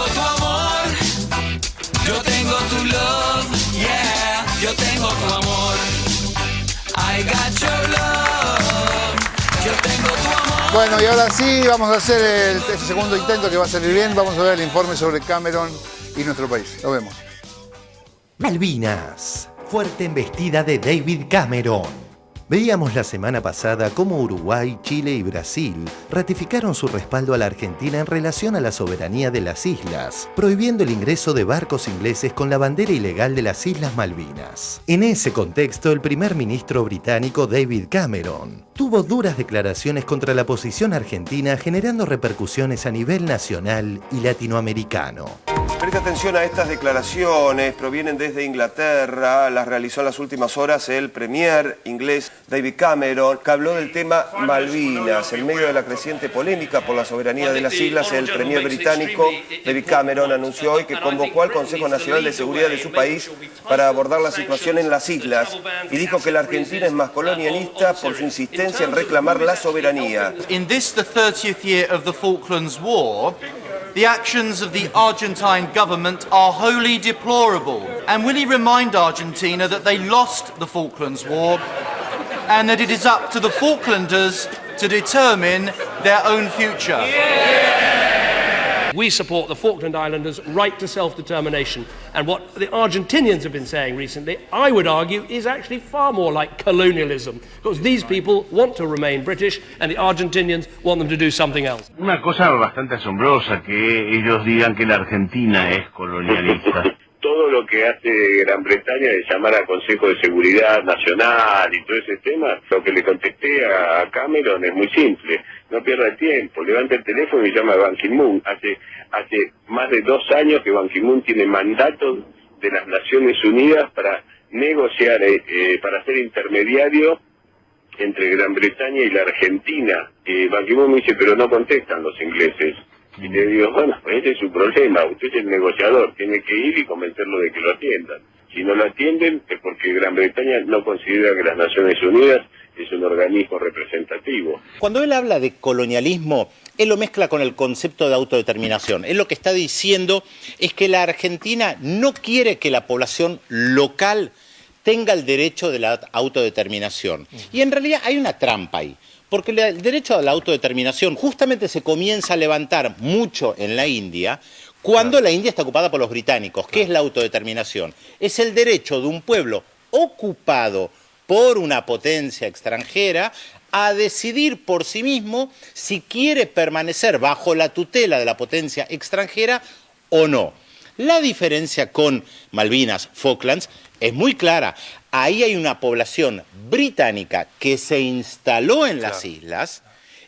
tengo tu amor, yo tengo tu love, yeah, yo tengo tu amor. I got your love, yo tengo tu amor. Bueno, y ahora sí vamos a hacer este segundo intento que va a salir bien. Vamos a ver el informe sobre Cameron y nuestro país. Lo vemos. Malvinas, fuerte embestida de David Cameron. Veíamos la semana pasada cómo Uruguay, Chile y Brasil ratificaron su respaldo a la Argentina en relación a la soberanía de las islas, prohibiendo el ingreso de barcos ingleses con la bandera ilegal de las Islas Malvinas. En ese contexto, el primer ministro británico David Cameron tuvo duras declaraciones contra la posición argentina, generando repercusiones a nivel nacional y latinoamericano. Presta atención a estas declaraciones, provienen desde Inglaterra, las realizó en las últimas horas el premier inglés David Cameron, que habló del tema Malvinas. En medio de la creciente polémica por la soberanía de las islas, el premier británico David Cameron anunció hoy que convocó al Consejo Nacional de Seguridad de su país para abordar la situación en las islas y dijo que la Argentina es más colonialista por su insistencia en reclamar la soberanía. In this, the 30th year of the Falklands War, the actions of the Argentine government are wholly deplorable. And will he remind Argentina that they lost the Falklands War and that it is up to the Falklanders to determine their own future? We support the Falkland Islanders' right to self-determination. And what the Argentinians have been saying recently, I would argue, is actually far more like colonialism. Because these people want to remain British and the Argentinians want them to do something else. Una cosa bastante asombrosa que ellos digan que la Argentina es colonialista. Todo lo que hace Gran Bretaña de llamar al Consejo de Seguridad Nacional y todo ese tema, lo que le contesté a Cameron es muy simple. No pierda el tiempo, levanta el teléfono y llama a Ban Ki-moon. Hace más de 2 años que Ban Ki-moon tiene mandato de las Naciones Unidas para negociar, para ser intermediario entre Gran Bretaña y la Argentina. Ban Ki-moon me dice, pero no contestan los ingleses. Y le digo, bueno, ese es su problema, usted es el negociador, tiene que ir y convencerlo de que lo atiendan. Si no lo atienden es porque Gran Bretaña no considera que las Naciones Unidas es un organismo representativo. Cuando él habla de colonialismo, él lo mezcla con el concepto de autodeterminación. Él lo que está diciendo es que la Argentina no quiere que la población local tenga el derecho de la autodeterminación. Y en realidad hay una trampa ahí. Porque el derecho a la autodeterminación justamente se comienza a levantar mucho en la India cuando la India está ocupada por los británicos. ¿Qué es la autodeterminación? Es el derecho de un pueblo ocupado por una potencia extranjera a decidir por sí mismo si quiere permanecer bajo la tutela de la potencia extranjera o no. La diferencia con Malvinas, Falklands, es muy clara. Ahí hay una población británica que se instaló en las islas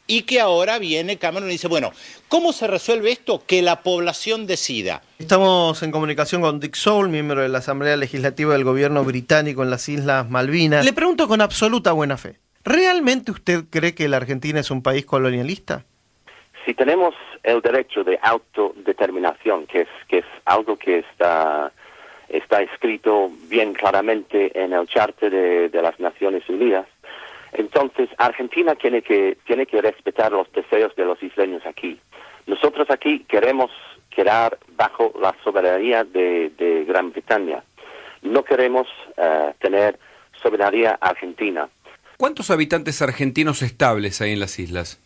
y que ahora viene Cameron y dice, bueno, ¿cómo se resuelve esto? Que la población decida. Estamos en comunicación con Dick Sowell, miembro de la Asamblea Legislativa del Gobierno británico en las Islas Malvinas. Le pregunto con absoluta buena fe, ¿realmente usted cree que la Argentina es un país colonialista? Si tenemos el derecho de autodeterminación, que es algo que está escrito bien claramente en el Charter de las Naciones Unidas, entonces Argentina tiene que respetar los deseos de los isleños aquí. Nosotros aquí queremos quedar bajo la soberanía de Gran Bretaña. No queremos tener soberanía argentina. ¿Cuántos habitantes argentinos estables hay en las islas?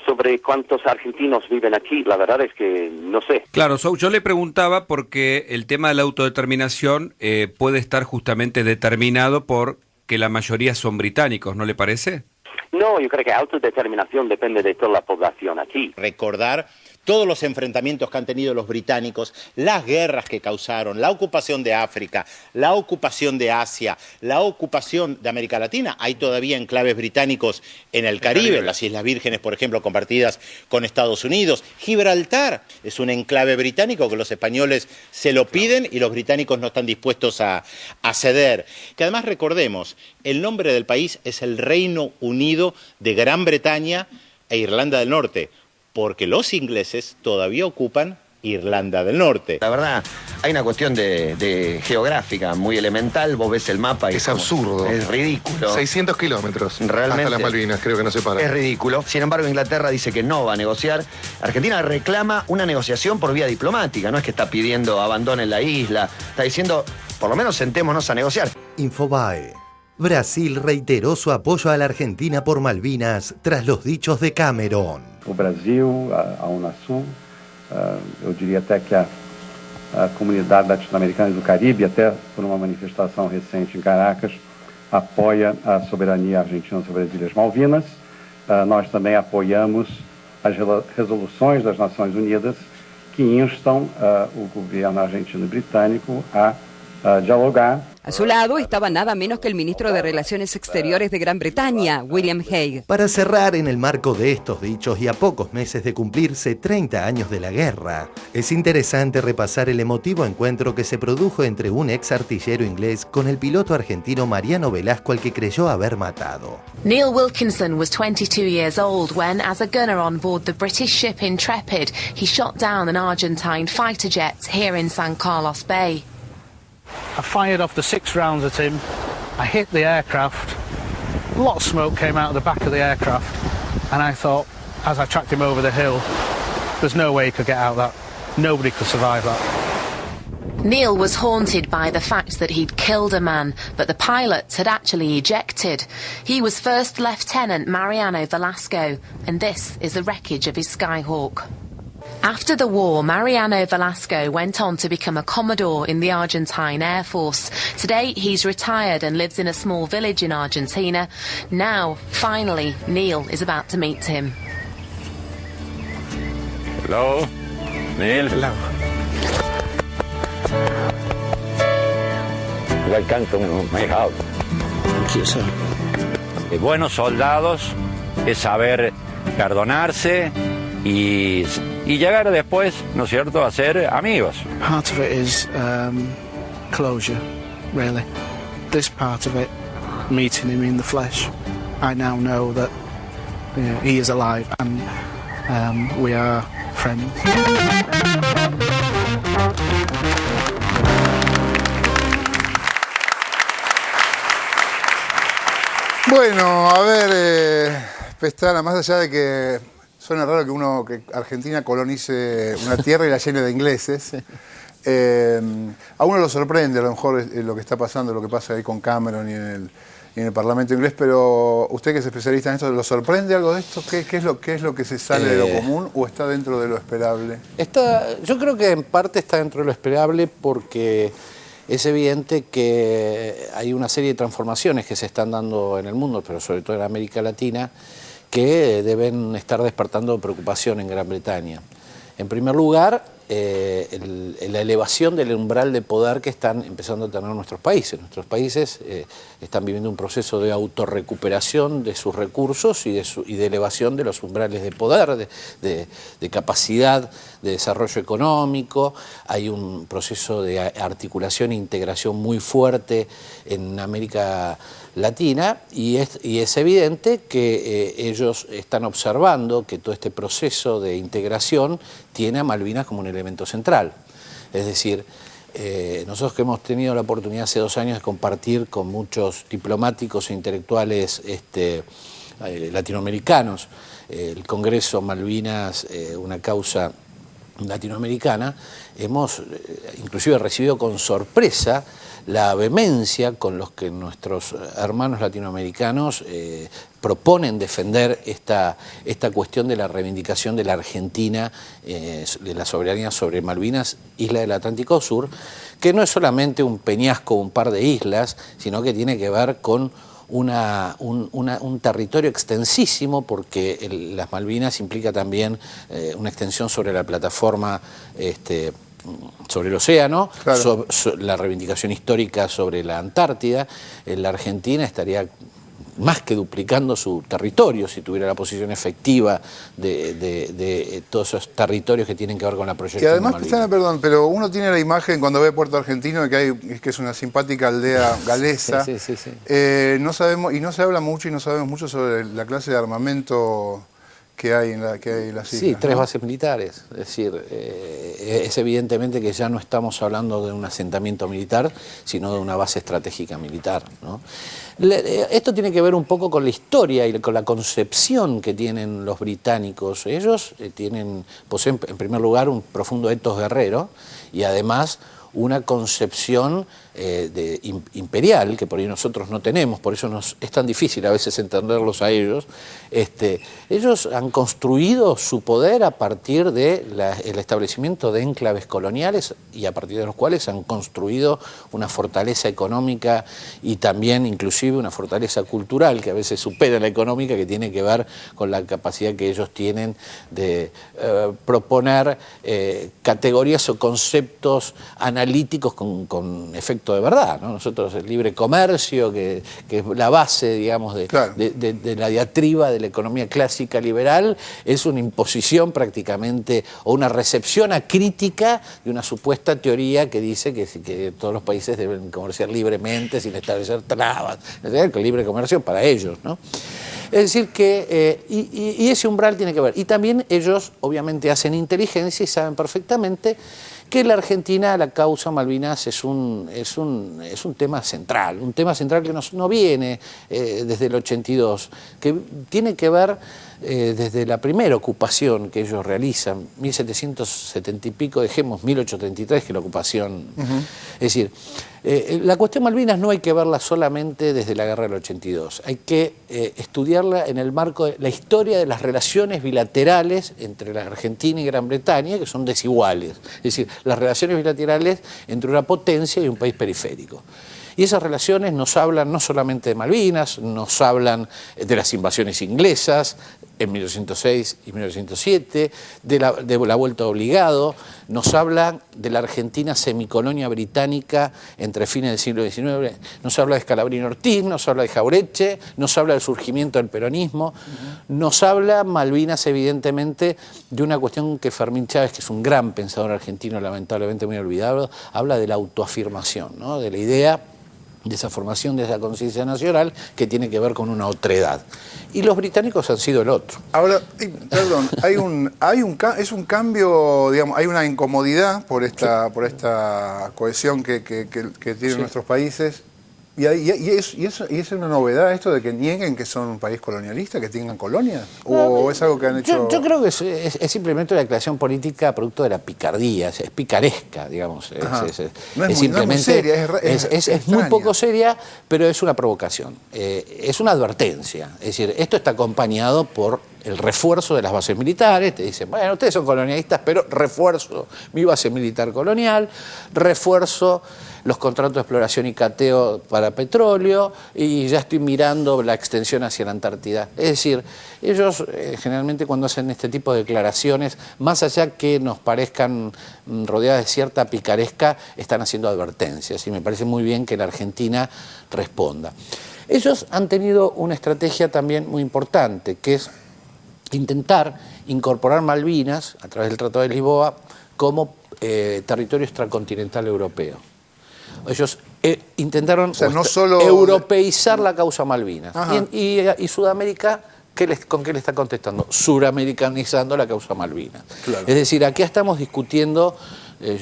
Sobre cuántos argentinos viven aquí, la verdad es que no sé. Claro, yo le preguntaba porque el tema de la autodeterminación puede estar justamente determinado por que la mayoría son británicos, ¿no le parece? No, yo creo que autodeterminación depende de toda la población aquí. Recordar todos los enfrentamientos que han tenido los británicos, las guerras que causaron, la ocupación de África, la ocupación de Asia, la ocupación de América Latina. Hay todavía enclaves británicos en el Caribe, las Islas Vírgenes, por ejemplo, compartidas con Estados Unidos. Gibraltar es un enclave británico que los españoles se lo piden y los británicos no están dispuestos a ceder. Que además recordemos, el nombre del país es el Reino Unido de Gran Bretaña e Irlanda del Norte, porque los ingleses todavía ocupan Irlanda del Norte. La verdad, Hay una cuestión de geográfica muy elemental, vos ves el mapa y es absurdo. Es ridículo. 600 kilómetros Realmente hasta las Malvinas, creo que no se para. Es ridículo. Sin embargo, Inglaterra dice que no va a negociar. Argentina reclama una negociación por vía diplomática, no es que está pidiendo abandonen la isla, está diciendo, por lo menos sentémonos a negociar. Infobae. Brasil reiteró su apoyo a la Argentina por Malvinas tras los dichos de Cameron. O Brasil, a Unasul, eu diria até que a comunidade latino-americana e do Caribe, até por uma manifestação recente em Caracas, apoia a soberania argentina sobre as Ilhas Malvinas. Nós também apoiamos as resoluções das Nações Unidas que instam o governo argentino e britânico a dialogar. A su lado estaba nada menos que el ministro de Relaciones Exteriores de Gran Bretaña, William Hague. Para cerrar en el marco de estos dichos y a pocos meses de cumplirse 30 años de la guerra, es interesante repasar el emotivo encuentro que se produjo entre un ex artillero inglés con el piloto argentino Mariano Velasco, al que creyó haber matado. Neil Wilkinson was 22 years old when, as a gunner on board the British ship Intrepid, he shot down an Argentine fighter jet here in San Carlos Bay. I fired off the 6 rounds at him. I hit the aircraft. A lot of smoke came out of the back of the aircraft, and I thought, as I tracked him over the hill, there's no way he could get out of that. Nobody could survive that. Neil was haunted by the fact that he'd killed a man, but the pilots had actually ejected. He was First Lieutenant Mariano Velasco, and this is the wreckage of his Skyhawk. After the war, Mariano Velasco went on to become a Commodore in the Argentine Air Force. Today, he's retired and lives in a small village in Argentina. Now, finally, Neil is about to meet him. Hello, Neil. Hello. Welcome to my house. Thank you, sir. Buenos soldados es saber perdonarse y llegar después, ¿no es cierto?, a ser amigos. Part of it is closure, really. This part of it, meeting him in the flesh. I now know that he is alive and we are friends. Bueno, a ver, Pestana, más allá de que suena raro que Argentina colonice una tierra y la llene de ingleses, a uno lo sorprende a lo mejor lo que está pasando, lo que pasa ahí con Cameron y en el Parlamento inglés, pero usted que es especialista en esto, ¿lo sorprende algo de esto? ¿Qué es lo que se sale de lo común o está dentro de lo esperable? Yo creo que en parte está dentro de lo esperable porque es evidente que hay una serie de transformaciones que se están dando en el mundo, pero sobre todo en América Latina, que deben estar despertando preocupación en Gran Bretaña. En primer lugar, la elevación del umbral de poder que están empezando a tener nuestros países. Nuestros países están viviendo un proceso de autorrecuperación de sus recursos y de elevación de los umbrales de poder, de capacidad de desarrollo económico. Hay un proceso de articulación e integración muy fuerte en América Latina y es evidente que ellos están observando que todo este proceso de integración tiene a Malvinas como un elemento central. Es decir, nosotros que hemos tenido la oportunidad hace 2 años de compartir con muchos diplomáticos e intelectuales latinoamericanos el Congreso Malvinas, una causa latinoamericana, hemos inclusive recibido con sorpresa la vehemencia con los que nuestros hermanos latinoamericanos proponen defender esta cuestión de la reivindicación de la Argentina, de la soberanía sobre Malvinas, isla del Atlántico Sur, que no es solamente un peñasco, un par de islas, sino que tiene que ver con un territorio extensísimo, porque las Malvinas implica también una extensión sobre la plataforma sobre el océano, claro. La reivindicación histórica sobre la Antártida. La Argentina estaría más que duplicando su territorio si tuviera la posición efectiva de todos esos territorios que tienen que ver con la proyección. Y además, Pestana, perdón, pero uno tiene la imagen cuando ve Puerto Argentino de que es una simpática aldea galesa. Sí. No sabemos, y no se habla mucho y no sabemos mucho sobre la clase de armamento que hay en las islas. Sí, 3 ¿no? bases militares. Es decir, es evidentemente que ya no estamos hablando de un asentamiento militar, sino de una base estratégica militar, ¿no? Esto tiene que ver un poco con la historia y con la concepción que tienen los británicos. Ellos poseen en primer lugar un profundo ethos guerrero y además una concepción imperial, que por ahí nosotros no tenemos, por eso es tan difícil a veces entenderlos a ellos. Ellos han construido su poder a partir del establecimiento de enclaves coloniales y a partir de los cuales han construido una fortaleza económica y también inclusive una fortaleza cultural que a veces supera la económica, que tiene que ver con la capacidad que ellos tienen de proponer categorías o conceptos analíticos con efecto de verdad, ¿no? Nosotros el libre comercio, que es la base, digamos, de la diatriba de la economía clásica liberal, es una imposición prácticamente o una recepción acrítica de una supuesta teoría que dice que todos los países deben comerciar libremente sin establecer trabas, el libre comercio para ellos, ¿no? Es decir que, y ese umbral tiene que ver. Y también ellos obviamente hacen inteligencia y saben perfectamente que en la Argentina la causa Malvinas es un tema central, que no viene desde el 82, que tiene que ver desde la primera ocupación que ellos realizan, 1770 y pico, dejemos 1833, que es la ocupación. Es decir, la cuestión Malvinas no hay que verla solamente desde la guerra del 82, hay que estudiarla en el marco de la historia de las relaciones bilaterales entre la Argentina y Gran Bretaña, que son desiguales, es decir, las relaciones bilaterales entre una potencia y un país periférico. Y esas relaciones nos hablan no solamente de Malvinas, nos hablan de las invasiones inglesas en 1806 y 1907, de la vuelta obligado, nos hablan de la Argentina semicolonia británica entre fines del siglo XIX, nos habla de Scalabrini Ortiz, nos habla de Jauretche, nos habla del surgimiento del peronismo, nos habla Malvinas evidentemente de una cuestión que Fermín Chávez, que es un gran pensador argentino, lamentablemente muy olvidado, habla de la autoafirmación, ¿no? De la idea de esa formación, de esa conciencia nacional que tiene que ver con una otredad. Y los británicos han sido el otro. Ahora, perdón, es un cambio, digamos, hay una incomodidad por esta cohesión que tienen nuestros países. ¿Y es una novedad esto de que nieguen que son un país colonialista, que tengan colonias? ¿O es algo que han hecho...? Yo creo que es simplemente una declaración política producto de la picardía, es picaresca, digamos. No es muy seria, es muy poco seria, pero es una provocación, es una advertencia. Es decir, esto está acompañado por el refuerzo de las bases militares. Te dicen, bueno, ustedes son colonialistas, pero refuerzo mi base militar colonial, refuerzo los contratos de exploración y cateo para petróleo, y ya estoy mirando la extensión hacia la Antártida. Es decir, ellos generalmente cuando hacen este tipo de declaraciones, más allá que nos parezcan rodeadas de cierta picaresca, están haciendo advertencias, y me parece muy bien que la Argentina responda. Ellos han tenido una estrategia también muy importante, que es intentar incorporar Malvinas, a través del Tratado de Lisboa, como territorio extracontinental europeo. Ellos intentaron europeizar la causa Malvinas. Y Sudamérica, ¿con qué le está contestando? Suramericanizando la causa Malvinas. Claro. Es decir, aquí estamos discutiendo,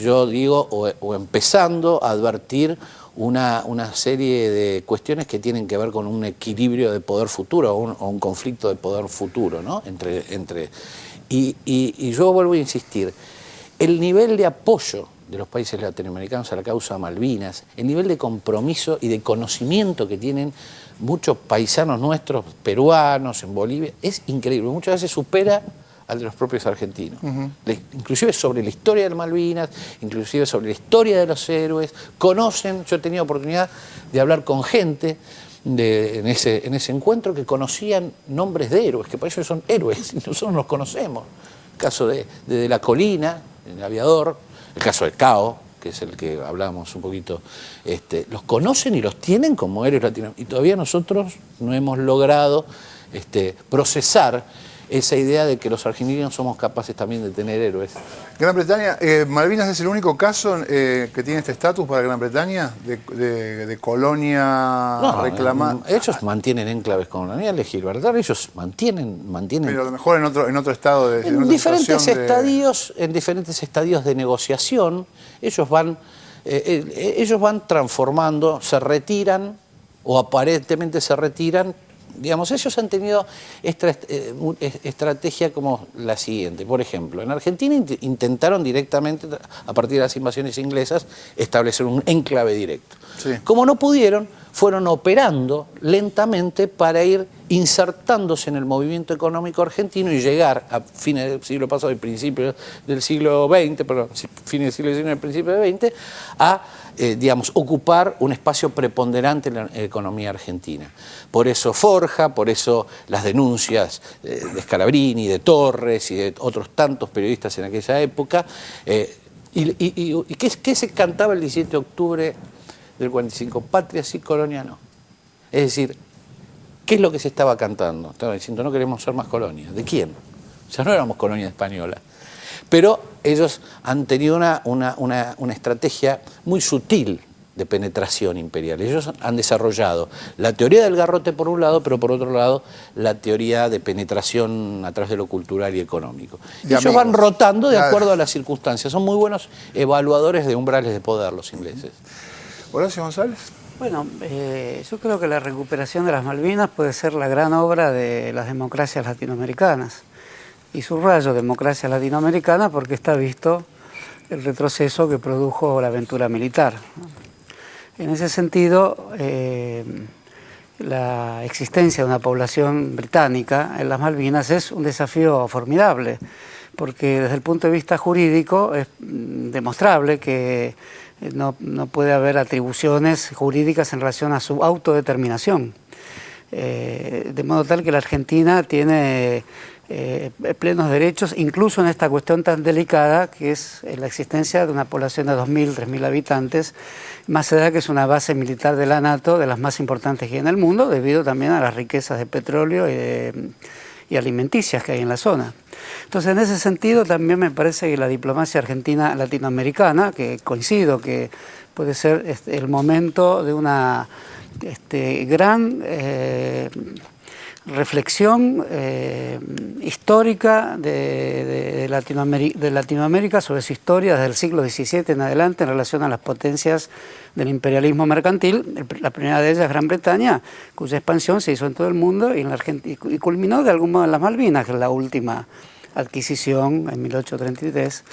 yo digo, o empezando a advertir una serie de cuestiones que tienen que ver con un equilibrio de poder futuro o un conflicto de poder futuro, ¿no? Y yo vuelvo a insistir, el nivel de apoyo de los países latinoamericanos a la causa Malvinas, el nivel de compromiso y de conocimiento que tienen muchos paisanos nuestros, peruanos, en Bolivia, es increíble. Muchas veces supera al de los propios argentinos. Inclusive sobre la historia de Malvinas, inclusive sobre la historia de los héroes, conocen. Yo he tenido oportunidad de hablar con gente en ese encuentro que conocían nombres de héroes, que para ellos son héroes, y nosotros los conocemos. El caso de la Colina, el aviador, el caso de Cao, que es el que hablamos un poquito, los conocen y los tienen como héroes latinoamericanos. Y todavía nosotros no hemos logrado procesar esa idea de que los argentinos somos capaces también de tener héroes. Gran Bretaña, Malvinas es el único caso que tiene este estatus para Gran Bretaña de colonia reclamada. Ellos mantienen enclaves coloniales, Gibraltar, ellos mantienen. Pero a lo mejor en otro estado de en diferentes estadios de negociación, ellos van transformando, se retiran o aparentemente se retiran. Digamos, ellos han tenido esta estrategia como la siguiente. Por ejemplo, en Argentina intentaron directamente, a partir de las invasiones inglesas, establecer un enclave directo. Sí. Como no pudieron, fueron operando lentamente para ir insertándose en el movimiento económico argentino y llegar a fines del siglo pasado y principios del siglo XX, perdón, fines del siglo XIX y principios del XX, a ocupar un espacio preponderante en la economía argentina. Por eso Forja, por eso las denuncias de Scalabrini, de Torres y de otros tantos periodistas en aquella época. ¿Qué se cantaba el 17 de octubre del 45? Patria sí, colonia no. Es decir, ¿qué es lo que se estaba cantando? Estaba diciendo, no queremos ser más colonia. ¿De quién? O sea, no éramos colonia española. Pero ellos han tenido una estrategia muy sutil de penetración imperial. Ellos han desarrollado la teoría del garrote por un lado, pero por otro lado la teoría de penetración a través de lo cultural y económico. Y ellos van rotando de acuerdo a las circunstancias. Son muy buenos evaluadores de umbrales de poder los ingleses. Horacio González. Bueno, yo creo que la recuperación de las Malvinas puede ser la gran obra de las democracias latinoamericanas. Y subrayo democracia latinoamericana porque está visto el retroceso que produjo la aventura militar. En ese sentido, la existencia de una población británica en las Malvinas es un desafío formidable, porque desde el punto de vista jurídico es demostrable que no puede haber atribuciones jurídicas en relación a su autodeterminación. De modo tal que la Argentina tiene plenos derechos, incluso en esta cuestión tan delicada que es la existencia de una población de 2.000, 3.000 habitantes, más allá que es una base militar de la NATO, de las más importantes que hay en el mundo, debido también a las riquezas de petróleo y alimenticias que hay en la zona. Entonces, en ese sentido, también me parece que la diplomacia argentina latinoamericana, que coincido que puede ser el momento de una gran reflexión histórica de Latinoamérica sobre su historia desde el siglo XVII en adelante en relación a las potencias del imperialismo mercantil. La primera de ellas es Gran Bretaña, cuya expansión se hizo en todo el mundo y culminó de algún modo en las Malvinas, que es la última adquisición en 1833.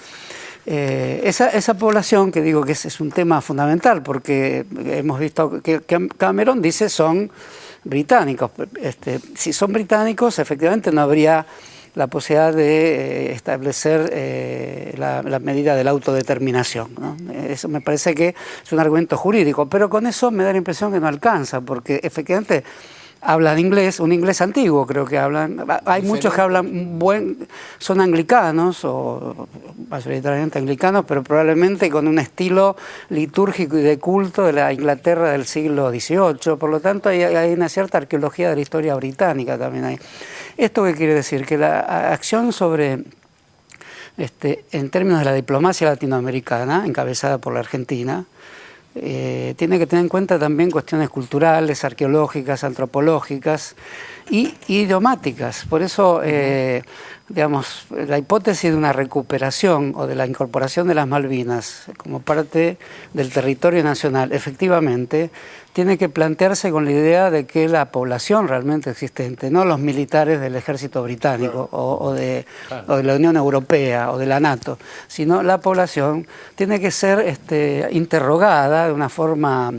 Esa población, que digo que es un tema fundamental, porque hemos visto que Cameron dice son británicos. Si son británicos, efectivamente no habría la posibilidad de establecer la medida de la autodeterminación, ¿no? Eso me parece que es un argumento jurídico, pero con eso me da la impresión que no alcanza, porque efectivamente hablan inglés, un inglés antiguo creo que hablan. Hay muchos que hablan son anglicanos o mayoritariamente anglicanos, pero probablemente con un estilo litúrgico y de culto de la Inglaterra del siglo XVIII. Por lo tanto, hay una cierta arqueología de la historia británica también ahí. ¿Esto qué quiere decir? Que la acción sobre, en términos de la diplomacia latinoamericana, encabezada por la Argentina, tiene que tener en cuenta también cuestiones culturales, arqueológicas, antropológicas y idiomáticas. Por eso, digamos, la hipótesis de una recuperación o de la incorporación de las Malvinas como parte del territorio nacional, efectivamente, tiene que plantearse con la idea de que la población realmente existente, no los militares del ejército británico o de la Unión Europea o de la NATO, sino la población tiene que ser interrogada de una forma,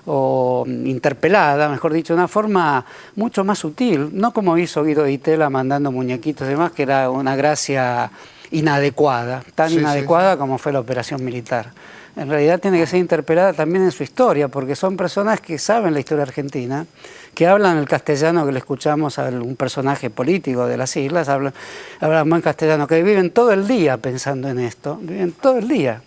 o interpelada, mejor dicho, de una forma mucho más sutil, no como hizo Guido Di Tella mandando muñequitos y demás, que era una gracia inadecuada, tan inadecuada como fue la operación militar. En realidad tiene que ser interpelada también en su historia, porque son personas que saben la historia argentina, que hablan el castellano que le escuchamos a un personaje político de las islas, hablan buen castellano, que viven todo el día pensando en esto, viven todo el día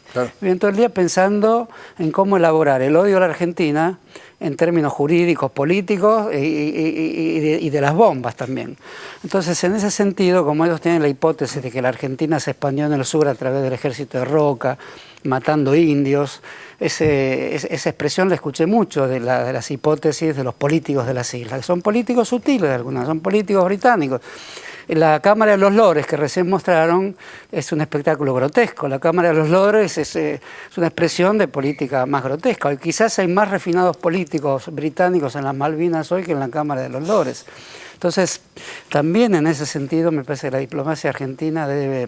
pensando en cómo elaborar el odio a la Argentina en términos jurídicos, políticos y de las bombas también. Entonces, en ese sentido, como ellos tienen la hipótesis de que la Argentina se expandió en el sur a través del ejército de Roca, matando indios, esa expresión la escuché mucho de las hipótesis de los políticos de las islas, que son políticos sutiles algunas, son políticos británicos. La Cámara de los Lores que recién mostraron es un espectáculo grotesco. La Cámara de los Lores es una expresión de política más grotesca. Y quizás hay más refinados políticos británicos en las Malvinas hoy que en la Cámara de los Lores. Entonces, también en ese sentido me parece que la diplomacia argentina debe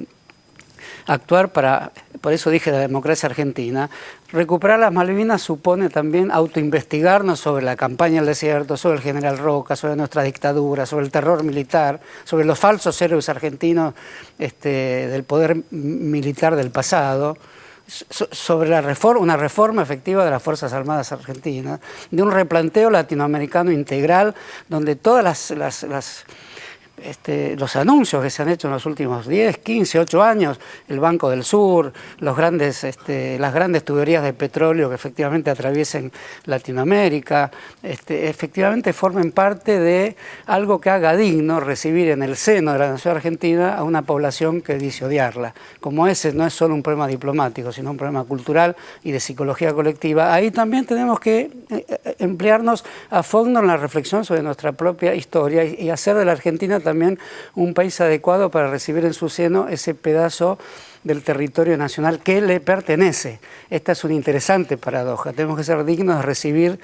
actuar para, por eso dije la democracia argentina, recuperar las Malvinas supone también autoinvestigarnos sobre la campaña del desierto, sobre el general Roca, sobre nuestra dictadura, sobre el terror militar, sobre los falsos héroes argentinos del poder militar del pasado, sobre una reforma efectiva de las Fuerzas Armadas Argentinas, de un replanteo latinoamericano integral donde todas los anuncios que se han hecho en los últimos 10, 15, 8 años, el Banco del Sur, las grandes tuberías de petróleo que efectivamente atraviesen Latinoamérica, efectivamente formen parte de algo que haga digno recibir en el seno de la nación argentina a una población que dice odiarla. Como ese no es solo un problema diplomático, sino un problema cultural y de psicología colectiva, ahí también tenemos que emplearnos a fondo en la reflexión sobre nuestra propia historia y hacer de la Argentina también un país adecuado para recibir en su seno ese pedazo del territorio nacional que le pertenece. Esta es una interesante paradoja. Tenemos que ser dignos de recibir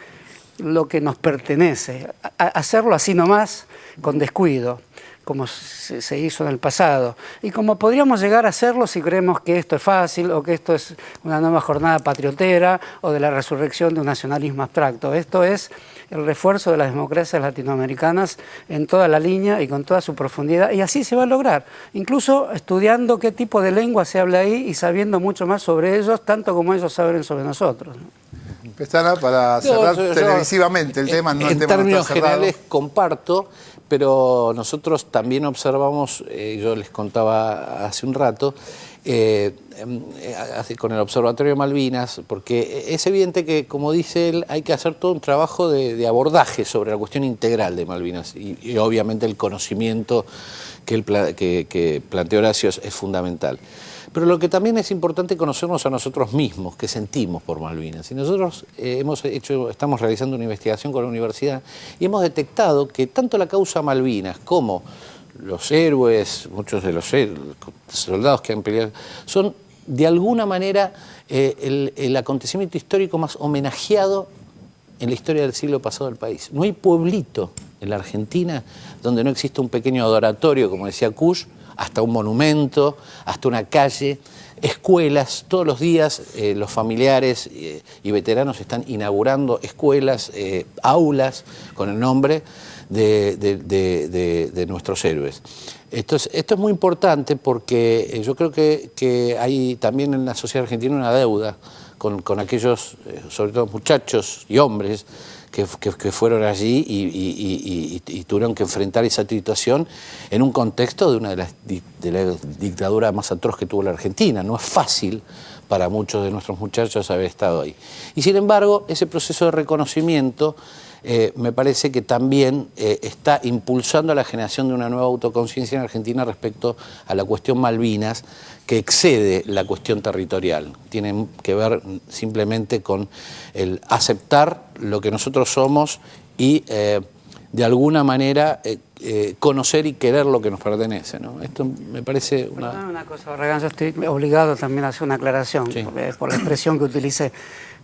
lo que nos pertenece. Hacerlo así nomás, con descuido, como se hizo en el pasado. Y como podríamos llegar a hacerlo si creemos que esto es fácil o que esto es una nueva jornada patriotera o de la resurrección de un nacionalismo abstracto. Esto es el refuerzo de las democracias latinoamericanas en toda la línea y con toda su profundidad, y así se va a lograr, incluso estudiando qué tipo de lengua se habla ahí y sabiendo mucho más sobre ellos, tanto como ellos saben sobre nosotros, ¿no? Pestana, para cerrar televisivamente el tema, no el tema. En términos generales comparto, pero nosotros también observamos, yo les contaba hace un rato, con el Observatorio de Malvinas, porque es evidente que, como dice él, hay que hacer todo un trabajo de abordaje sobre la cuestión integral de Malvinas y obviamente el conocimiento que planteó Horacio es fundamental. Pero lo que también es importante conocernos a nosotros mismos, qué sentimos por Malvinas. Y nosotros estamos realizando una investigación con la universidad y hemos detectado que tanto la causa Malvinas como los héroes, muchos de los soldados que han peleado, son de alguna manera el acontecimiento histórico más homenajeado en la historia del siglo pasado del país. No hay pueblito en la Argentina donde no exista un pequeño adoratorio, como decía Kusch, hasta un monumento, hasta una calle, escuelas. Todos los días los familiares y veteranos están inaugurando escuelas, aulas con el nombre de nuestros héroes. Esto es muy importante porque yo creo que hay también en la sociedad argentina una deuda con aquellos, sobre todo muchachos y hombres, que fueron allí y tuvieron que enfrentar esa situación en un contexto de una de las dictaduras más atroz que tuvo la Argentina. No es fácil para muchos de nuestros muchachos haber estado ahí. Y sin embargo, ese proceso de reconocimiento me parece que también está impulsando la generación de una nueva autoconciencia en Argentina respecto a la cuestión Malvinas, que excede la cuestión territorial. Tiene que ver simplemente con el aceptar lo que nosotros somos y de alguna manera conocer y querer lo que nos pertenece, ¿no? Esto me parece una cosa, Barragán, yo estoy obligado también a hacer una aclaración, sí, por la expresión que utilicé.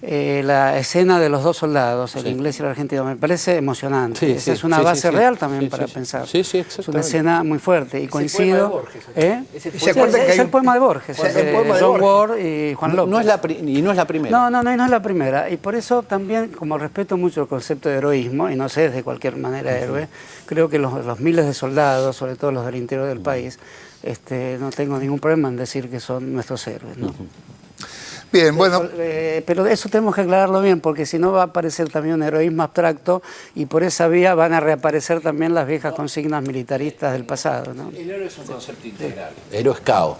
La escena de los dos soldados, el inglés y el argentino, me parece emocionante. Esa es una base real también para pensar. Es una escena muy fuerte y coincido. Es el poema de Borges, John Ward y Juan López. No es la primera. No es la primera. Y por eso también, como respeto mucho el concepto de heroísmo, y no sé de cualquier manera héroe, creo que los miles de soldados, sobre todo los del interior del país, no tengo ningún problema en decir que son nuestros héroes, ¿no? Bien, bueno. Pero eso tenemos que aclararlo bien, porque si no va a aparecer también un heroísmo abstracto y por esa vía van a reaparecer también las viejas consignas militaristas del pasado, ¿no? El héroe es un concepto integral. Héroe es caos.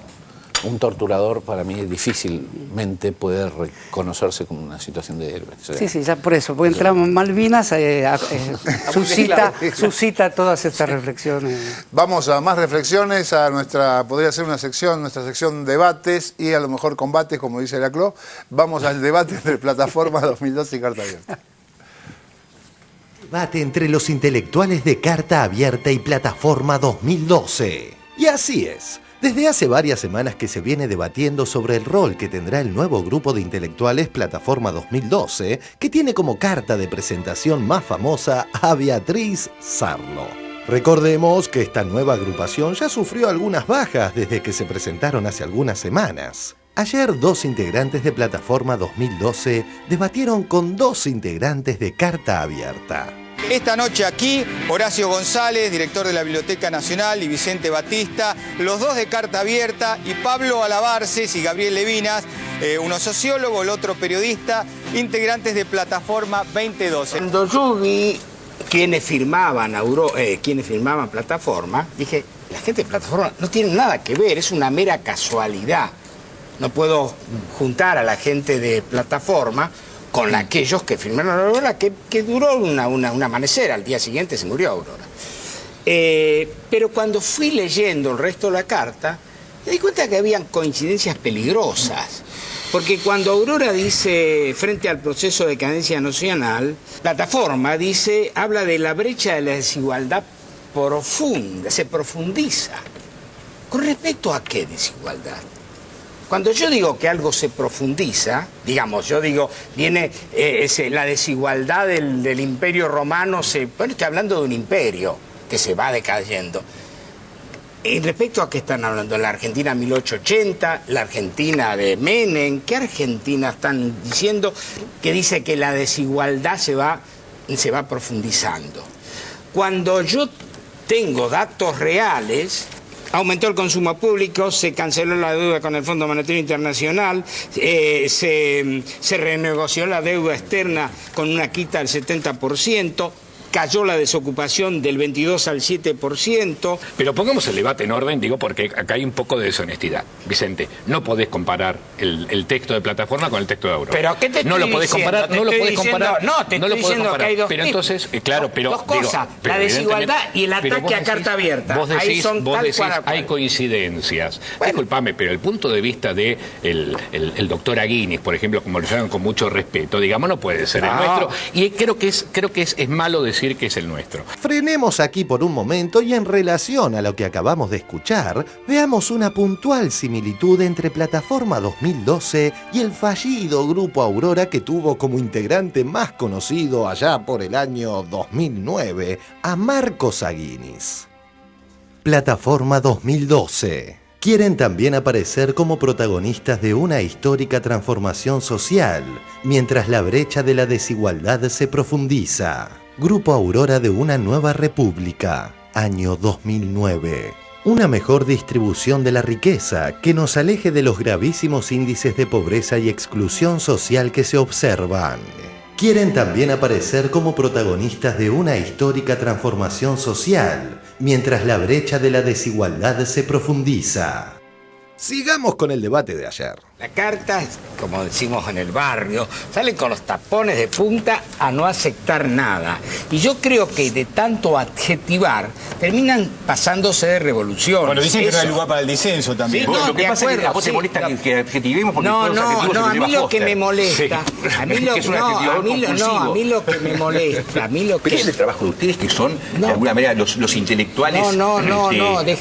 un torturador para mí difícilmente puede reconocerse como una situación de héroe. O sea, sí, ya por eso, porque entramos en Malvinas, suscita todas estas reflexiones. Vamos a más reflexiones, a podría ser nuestra sección debates y a lo mejor combates, como dice Laclau. Vamos al debate entre Plataforma 2012 y Carta Abierta. Debate entre los intelectuales de Carta Abierta y Plataforma 2012. Y así es. Desde hace varias semanas que se viene debatiendo sobre el rol que tendrá el nuevo grupo de intelectuales Plataforma 2012, que tiene como carta de presentación más famosa a Beatriz Sarlo. Recordemos que esta nueva agrupación ya sufrió algunas bajas desde que se presentaron hace algunas semanas. Ayer 2 integrantes de Plataforma 2012 debatieron con 2 integrantes de Carta Abierta. Esta noche aquí, Horacio González, director de la Biblioteca Nacional, y Vicente Batista, los 2 de Carta Abierta, y Pablo Alabarces y Gabriel Levinas, uno sociólogo, el otro periodista, integrantes de Plataforma 2012. Cuando yo vi quienes firmaban Plataforma, dije, la gente de Plataforma no tiene nada que ver, es una mera casualidad. No puedo juntar a la gente de Plataforma con aquellos que firmaron Aurora, que duró un amanecer, al día siguiente se murió Aurora. Pero cuando fui leyendo el resto de la carta, me di cuenta que habían coincidencias peligrosas. Porque cuando Aurora dice, frente al proceso de decadencia nacional, Plataforma habla de la brecha de la desigualdad profunda, se profundiza. ¿Con respecto a qué desigualdad? Cuando yo digo que algo se profundiza, digamos, yo digo, viene la desigualdad del imperio romano, bueno, estoy hablando de un imperio que se va decayendo. En respecto a qué están hablando, la Argentina 1880, la Argentina de Menem, ¿qué Argentina están diciendo que dice que la desigualdad se va profundizando? Cuando yo tengo datos reales, aumentó el consumo público, se canceló la deuda con el Fondo Monetario Internacional, se renegoció la deuda externa con una quita del 70%, cayó la desocupación del 22 al 7%. Pero pongamos el debate en orden, digo, porque acá hay un poco de deshonestidad. Vicente, no podés comparar el texto de Plataforma con el texto de Aurora. ¿Pero qué te estoy diciendo? No lo podés comparar. No, te estoy diciendo que hay dos pero entonces, claro, pero dos cosas, la desigualdad y el ataque a Carta Abierta. Vos decís, ahí son tal cual. Hay coincidencias. Bueno. Disculpame, pero el punto de vista de el doctor Aguinis, por ejemplo, como lo llaman con mucho respeto, digamos, no puede ser el nuestro. Y creo que es malo decir que es el nuestro. Frenemos aquí por un momento y en relación a lo que acabamos de escuchar, veamos una puntual similitud entre Plataforma 2012 y el fallido Grupo Aurora que tuvo como integrante más conocido allá por el año 2009 a Marcos Aguinis. Plataforma 2012. Quieren también aparecer como protagonistas de una histórica transformación social, mientras la brecha de la desigualdad se profundiza. Grupo Aurora de una nueva república, año 2009. Una mejor distribución de la riqueza que nos aleje de los gravísimos índices de pobreza y exclusión social que se observan. Quieren también aparecer como protagonistas de una histórica transformación social, mientras la brecha de la desigualdad se profundiza. Sigamos con el debate de ayer. La carta, como decimos en el barrio, salen con los tapones de punta a no aceptar nada. Y yo creo que de tanto adjetivar, terminan pasándose de revolución. Bueno, dicen que no hay lugar para el disenso también. Sí, no, lo que pasa es que a vos te molesta que adjetivemos porque todos los adjetivos a mí lo que me molesta, a mí lo que me molesta, Pero es el trabajo de ustedes que son, de alguna manera, los intelectuales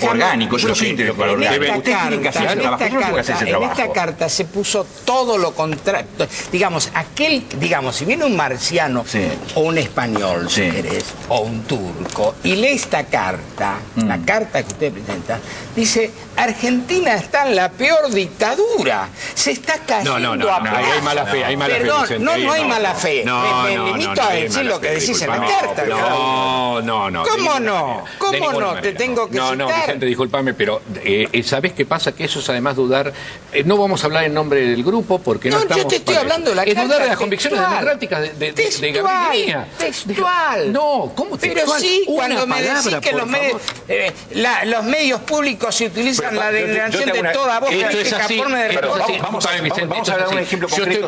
orgánicos, los intelectuales. Ustedes tienen que hacer ese trabajo, yo no tengo que hacer ese trabajo. En esta carta se puso todo lo contrario. Digamos, si viene un marciano o un español, si querés, o un turco, y lee esta carta, la carta que usted presenta, dice, Argentina está en la peor dictadura. Se está cayendo No, hay mala fe, hay mala fe. Perdón, no hay mala fe. Me limito a decir lo que decís en la carta. No. ¿Cómo no? ¿Cómo no? Te tengo que citar. No, Vicente, discúlpame, pero ¿sabés qué pasa? Que eso es además dudar. No vamos a hablar hablar en nombre del grupo porque no estamos... yo te estoy hablando de la Es carta dudar de las convicciones textual. democráticas de Gabriel Levinas. Textual. No, ¿cómo textual? Pero sí, Una cuando me decís palabra, que por los medios públicos se utilizan la denominación de toda voz Esto es así. forma de Vamos a ver, Vicente, vamos a hablar de un ejemplo yo concreto.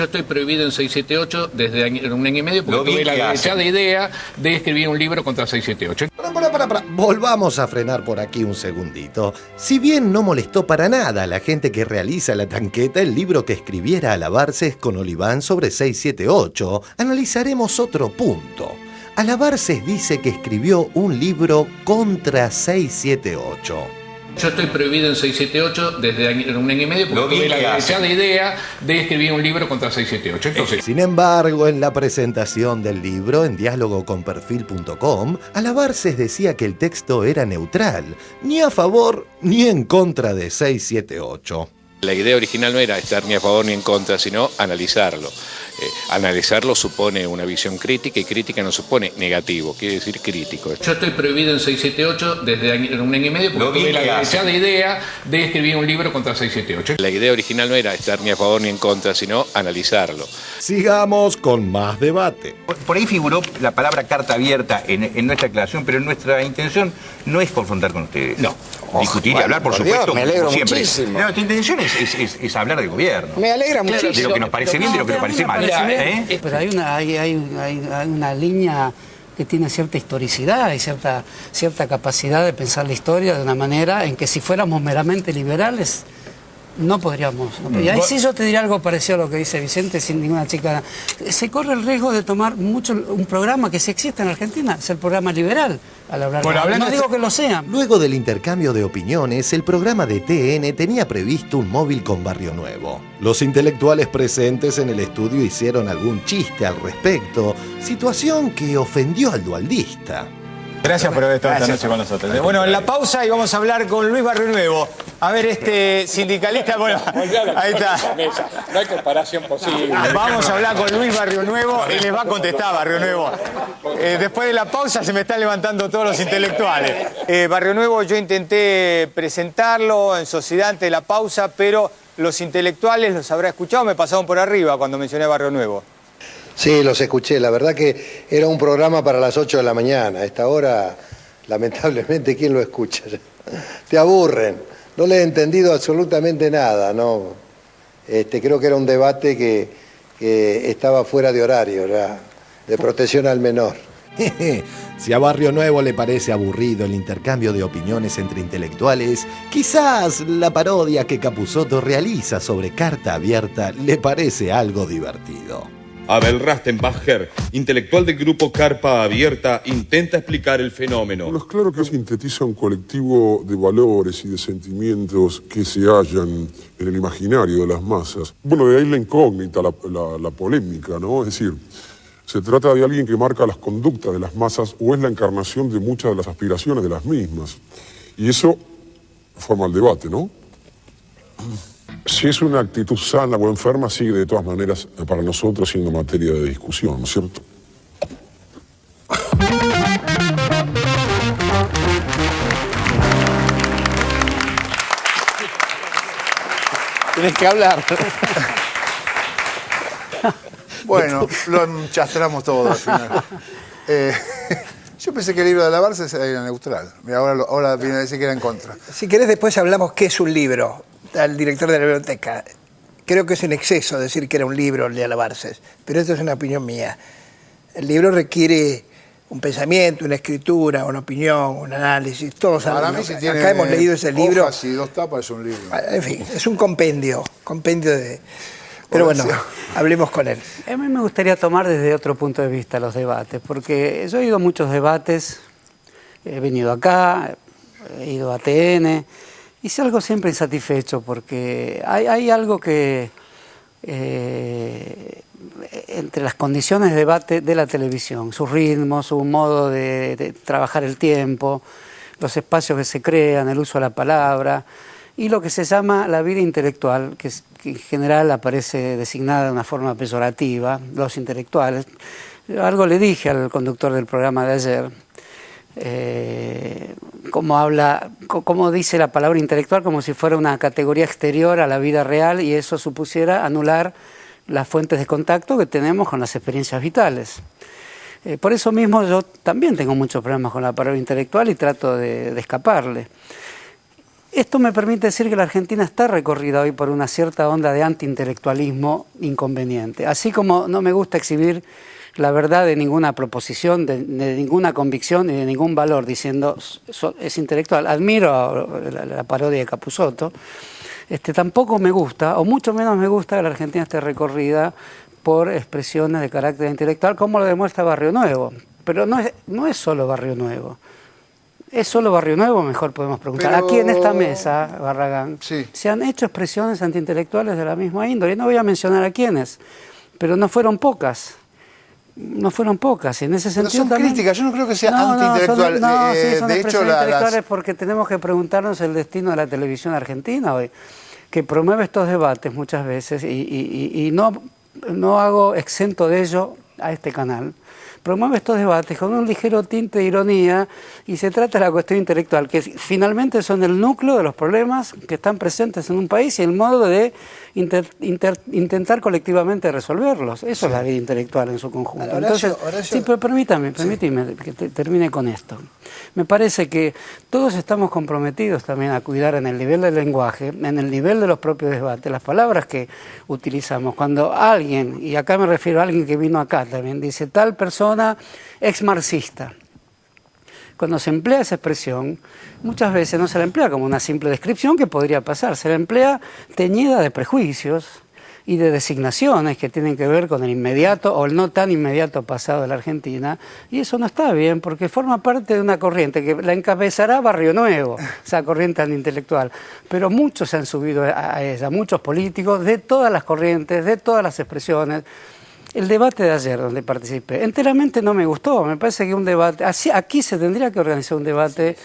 estoy prohibido en 678 desde un año y medio porque tuve la desechada idea de escribir un libro contra 678. Para. Volvamos a frenar por aquí un segundito. Si bien no molestó para nada a la gente que realiza la tanqueta el libro que escribiera Alabarces con Oliván sobre 678, analizaremos otro punto. Alabarces dice que escribió un libro contra 678. Yo estoy prohibido en 678 desde un año y medio porque tuve la desechada idea de escribir un libro contra 678. Entonces, Sin embargo, en la presentación del libro en dialogoconperfil.com, Alabarces decía que el texto era neutral, ni a favor ni en contra de 678. La idea original no era estar ni a favor ni en contra, sino analizarlo. Analizarlo supone una visión crítica y crítica no supone negativo, quiere decir crítico. yo estoy prohibido en 678 desde un año y medio porque tuve la desechada idea de escribir un libro contra 678. La idea original no era estar ni a favor ni en contra, sino analizarlo. Sigamos con más debate. Por ahí figuró la palabra carta abierta en nuestra aclaración, pero nuestra intención no es confrontar con ustedes. No. Discutir y hablar, por supuesto, Dios, me alegro como siempre. muchísimo. No, nuestra intención es hablar del gobierno. Me alegra muchísimo. De lo que nos parece bien, de lo que nos parece mal. Pero hay una línea que tiene cierta historicidad y cierta capacidad de pensar la historia de una manera en que si fuéramos meramente liberales no podríamos. Y ahí sí yo te diría algo parecido a lo que dice Vicente sin ninguna chica. Se corre el riesgo de tomar mucho un programa que sí existe en Argentina, es el programa liberal. Al hablar no digo que lo sean. Luego del intercambio de opiniones, el programa de TN tenía previsto un móvil con Barrio Nuevo. Los intelectuales presentes en el estudio hicieron algún chiste al respecto, situación que ofendió al dualdista. Gracias por haber estado esta noche con nosotros. Bueno, en la pausa y vamos a hablar con Luis Barrio Nuevo. A ver, este sindicalista, bueno, ahí está. No hay comparación posible. Vamos a hablar con Luis Barrio Nuevo y les va a contestar Barrio Nuevo. Después de la pausa se me están levantando todos los intelectuales. Barrio Nuevo, yo intenté presentarlo en sociedad antes de la pausa, pero los intelectuales los habrá escuchado, me pasaron por arriba cuando mencioné Barrio Nuevo. Sí, los escuché. La verdad que era un programa para las 8 de la mañana. A esta hora, lamentablemente, ¿quién lo escucha? Te aburren. No le he entendido absolutamente nada, ¿no? Creo que era un debate que estaba fuera de horario, ya, de protección al menor. Si a Barrio Nuevo le parece aburrido el intercambio de opiniones entre intelectuales, quizás la parodia que Capusotto realiza sobre Carta Abierta le parece algo divertido. Abel Rastenbacher, intelectual del grupo Carpa Abierta, intenta explicar el fenómeno. Bueno, es claro que sintetiza un colectivo de valores y de sentimientos que se hallan en el imaginario de las masas. Bueno, de ahí la incógnita, la polémica, ¿no? Es decir, se trata de alguien que marca las conductas de las masas o es la encarnación de muchas de las aspiraciones de las mismas. Y eso forma el debate, ¿no? Si es una actitud sana o enferma, sigue de todas maneras para nosotros siendo materia de discusión, ¿no es cierto? Tienes que hablar. Bueno, lo enchastramos todo al final. Yo pensé que el libro de Alabarces era neutral. Mira, ahora viene a decir que era en contra. Si querés, después hablamos qué es un libro. Al director de la biblioteca. Creo que es en exceso decir que era un libro el de Alabarces, pero esto es una opinión mía. El libro requiere un pensamiento, una escritura, una opinión, un análisis. Todos Para sabemos. mí, si tiene acá hemos leído ese libro. Hojas y 2 tapas es un libro. En fin, es un compendio de... Pero bueno, hablemos con él. A mí me gustaría tomar desde otro punto de vista los debates, porque yo he ido a muchos debates, he venido acá, he ido a TN, y salgo siempre insatisfecho, porque hay algo que, entre las condiciones de debate de la televisión, su ritmo, su modo de trabajar el tiempo, los espacios que se crean, el uso de la palabra, y lo que se llama la vida intelectual, que en general aparece designada de una forma peyorativa, los intelectuales. Algo le dije al conductor del programa de ayer, cómo dice la palabra intelectual como si fuera una categoría exterior a la vida real y eso supusiera anular las fuentes de contacto que tenemos con las experiencias vitales. Por eso mismo yo también tengo muchos problemas con la palabra intelectual y trato de escaparle. Esto me permite decir que la Argentina está recorrida hoy por una cierta onda de antiintelectualismo inconveniente. Así como no me gusta exhibir la verdad de ninguna proposición, de ninguna convicción ni de ningún valor, diciendo es intelectual. Admiro la parodia de Capusotto. Tampoco me gusta, o mucho menos me gusta que la Argentina esté recorrida por expresiones de carácter intelectual, como lo demuestra Barrio Nuevo. Pero no es solo Barrio Nuevo. ¿Es solo Barrio Nuevo? Mejor podemos preguntar. Pero... Aquí en esta mesa, Barragán, se han hecho expresiones antiintelectuales de la misma índole. No voy a mencionar a quiénes, pero no fueron pocas. No fueron pocas. En ese sentido son también... críticas. Yo no creo que sea antiintelectual. Son de hecho, intelectuales porque tenemos que preguntarnos el destino de la televisión argentina hoy, que promueve estos debates muchas veces y no hago exento de ello a este canal. Promueve estos debates con un ligero tinte de ironía y se trata de la cuestión intelectual, que finalmente son el núcleo de los problemas que están presentes en un país y el modo de intentar colectivamente resolverlos. Eso es la vida intelectual en su conjunto. Horacio, sí, pero permítame que termine con esto. Me parece que todos estamos comprometidos también a cuidar en el nivel del lenguaje, en el nivel de los propios debates, las palabras que utilizamos. Cuando alguien, y acá me refiero a alguien que vino acá también, dice tal persona ex marxista. Cuando se emplea esa expresión, muchas veces no se la emplea como una simple descripción que podría pasar, se la emplea teñida de prejuicios y de designaciones que tienen que ver con el inmediato o el no tan inmediato pasado de la Argentina, y eso no está bien porque forma parte de una corriente que la encabezará Barrio Nuevo, esa corriente antiintelectual, pero muchos se han subido a ella, muchos políticos de todas las corrientes, de todas las expresiones. El debate de ayer donde participé, enteramente no me gustó, me parece que un debate, aquí se tendría que organizar un debate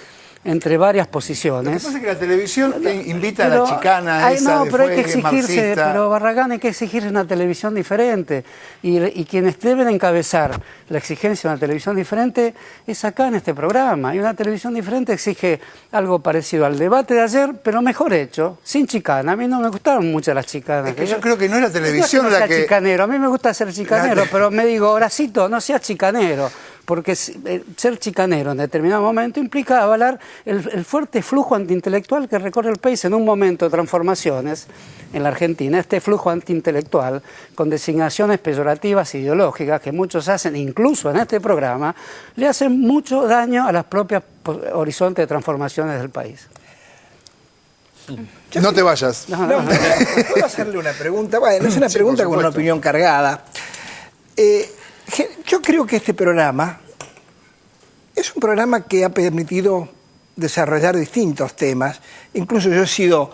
entre varias posiciones. Lo que pasa es que la televisión invita a la chicana esa pero hay que exigirse, pero Barragán, hay que exigirse una televisión diferente y quienes deben encabezar la exigencia de una televisión diferente es acá en este programa, y una televisión diferente exige algo parecido al debate de ayer, pero mejor hecho, sin chicana. A mí no me gustaron mucho las chicanas. Es que yo creo que no es la televisión la que... chicanero, a mí me gusta ser chicanero, pero me digo, Horacito, no seas chicanero. Porque ser chicanero en determinado momento implica avalar el fuerte flujo antiintelectual que recorre el país en un momento de transformaciones en la Argentina. Este flujo antiintelectual, con designaciones peyorativas e ideológicas que muchos hacen, incluso en este programa, le hacen mucho daño a las propias horizontes de transformaciones del país. No te vayas. ¿Puedo hacerle una pregunta? Bueno, es una pregunta con una opinión cargada. Yo creo que este programa es un programa que ha permitido desarrollar distintos temas. Incluso yo he sido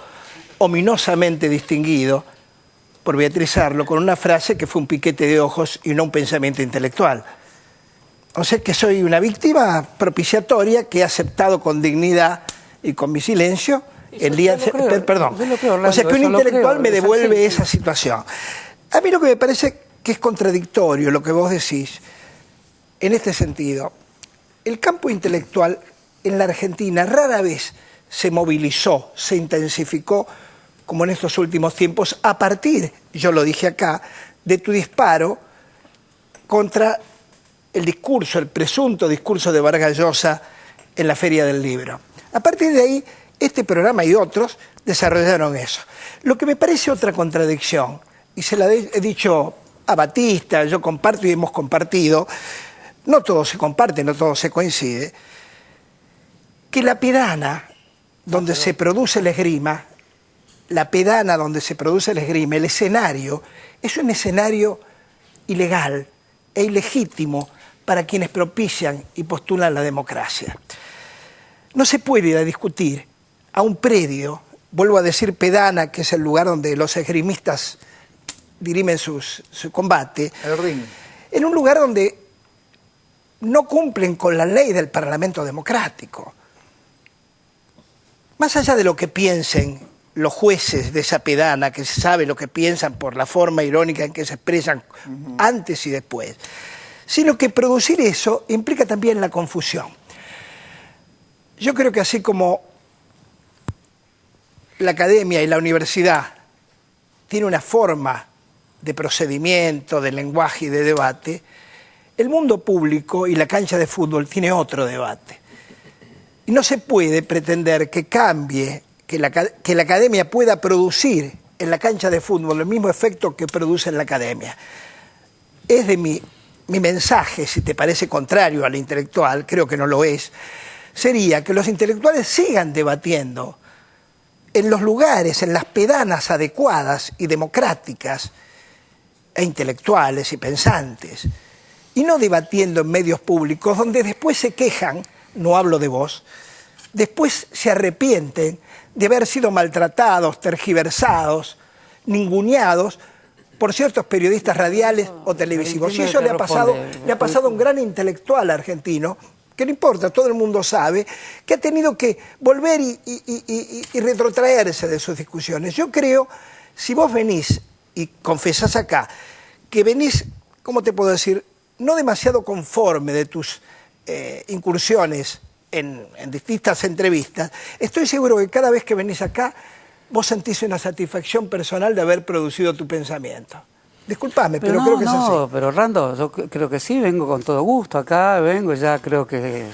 ominosamente distinguido por Beatriz Arlo con una frase que fue un piquete de ojos y no un pensamiento intelectual. O sea que soy una víctima propiciatoria que he aceptado con dignidad y con mi silencio el día... Perdón. O sea que un intelectual me devuelve esa situación. A mí lo que me parece que es contradictorio lo que vos decís en este sentido. El campo intelectual en la Argentina rara vez se movilizó, se intensificó como en estos últimos tiempos a partir, yo lo dije acá, de tu disparo contra el discurso, el presunto discurso de Vargas Llosa en la Feria del Libro. A partir de ahí, este programa y otros desarrollaron eso. Lo que me parece otra contradicción, y se la he dicho a Batista, yo comparto y hemos compartido, no todo se comparte, no todo se coincide, que la pedana donde se produce la esgrima, el escenario, es un escenario ilegal e ilegítimo para quienes propician y postulan la democracia. No se puede ir a discutir a un predio, vuelvo a decir pedana, que es el lugar donde los esgrimistas dirimen su combate, el ring, en un lugar donde no cumplen con la ley del Parlamento democrático. Más allá de lo que piensen los jueces de esa pedana, que se sabe lo que piensan por la forma irónica en que se expresan antes y después, sino que producir eso implica también la confusión. yo creo que así como la academia y la universidad tiene una forma de procedimiento, de lenguaje y de debate, el mundo público y la cancha de fútbol tiene otro debate. Y no se puede pretender que cambie, que la academia pueda producir en la cancha de fútbol el mismo efecto que produce en la academia. Es de mi mensaje, si te parece contrario al intelectual, creo que no lo es, sería que los intelectuales sigan debatiendo en los lugares, en las pedanas adecuadas y democráticas, e intelectuales y pensantes, y no debatiendo en medios públicos donde después se quejan, no hablo de vos, después se arrepienten de haber sido maltratados, tergiversados, ninguneados por ciertos periodistas radiales o televisivos. Y eso le ha pasado a un gran intelectual argentino, que no importa, todo el mundo sabe, que ha tenido que volver y retrotraerse de sus discusiones. Yo creo, si vos venís y confesás acá, que venís, ¿cómo te puedo decir?, no demasiado conforme de tus incursiones en distintas entrevistas, estoy seguro que cada vez que venís acá, vos sentís una satisfacción personal de haber producido tu pensamiento. Disculpame, pero creo que es así. No, pero Orlando, yo creo que sí, vengo con todo gusto acá, vengo, ya creo que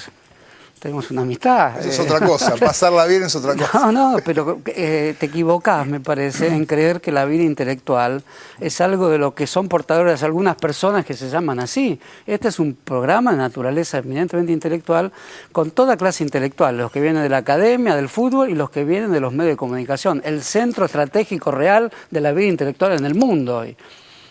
tenemos una amistad. Eso es otra cosa, pasarla bien es otra cosa. No, pero te equivocás, me parece, en creer que la vida intelectual es algo de lo que son portadores algunas personas que se llaman así. Este es un programa de naturaleza eminentemente intelectual, con toda clase intelectual, los que vienen de la academia, del fútbol y los que vienen de los medios de comunicación, el centro estratégico real de la vida intelectual en el mundo hoy.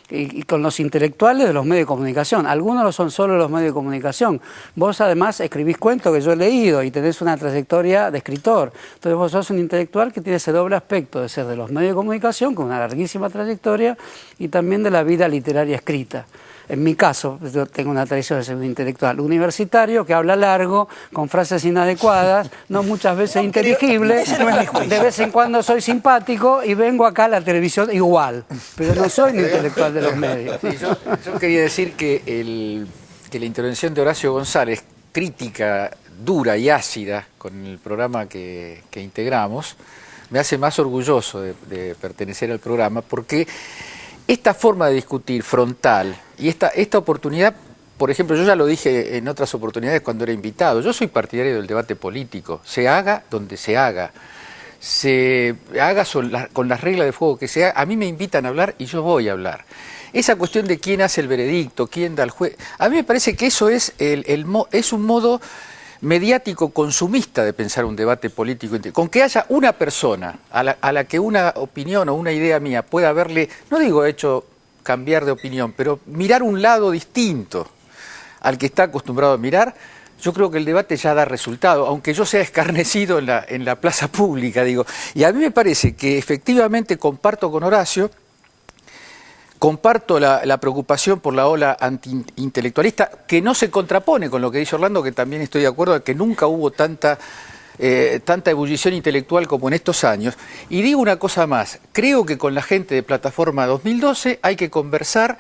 Y con los intelectuales de los medios de comunicación. Algunos no son solo los medios de comunicación. Vos además escribís cuentos que yo he leído y tenés una trayectoria de escritor. Entonces vos sos un intelectual que tiene ese doble aspecto de ser de los medios de comunicación, con una larguísima trayectoria, y también de la vida literaria escrita. En mi caso, yo tengo una tradición de ser un intelectual universitario que habla largo, con frases inadecuadas, no muchas veces inteligibles. De vez en cuando soy simpático y vengo acá a la televisión igual, pero no soy un intelectual de los medios. Sí, yo quería decir que la intervención de Horacio González, crítica dura y ácida con el programa que integramos, me hace más orgulloso de pertenecer al programa, porque esta forma de discutir frontal y esta oportunidad, por ejemplo, yo ya lo dije en otras oportunidades cuando era invitado, yo soy partidario del debate político, se haga donde se haga con las reglas de juego que se haga. A mí me invitan a hablar y yo voy a hablar. Esa cuestión de quién hace el veredicto, quién da el juez, a mí me parece que eso es un modo mediático consumista de pensar un debate político. Con que haya una persona a la que una opinión o una idea mía pueda haberle, no digo hecho cambiar de opinión, pero mirar un lado distinto al que está acostumbrado a mirar, yo creo que el debate ya da resultado, aunque yo sea escarnecido en la plaza pública, digo. Y a mí me parece que efectivamente comparto con Horacio, comparto la preocupación por la ola antiintelectualista, que no se contrapone con lo que dice Orlando, que también estoy de acuerdo, de que nunca hubo tanta ebullición intelectual como en estos años. Y digo una cosa más, creo que con la gente de Plataforma 2012 hay que conversar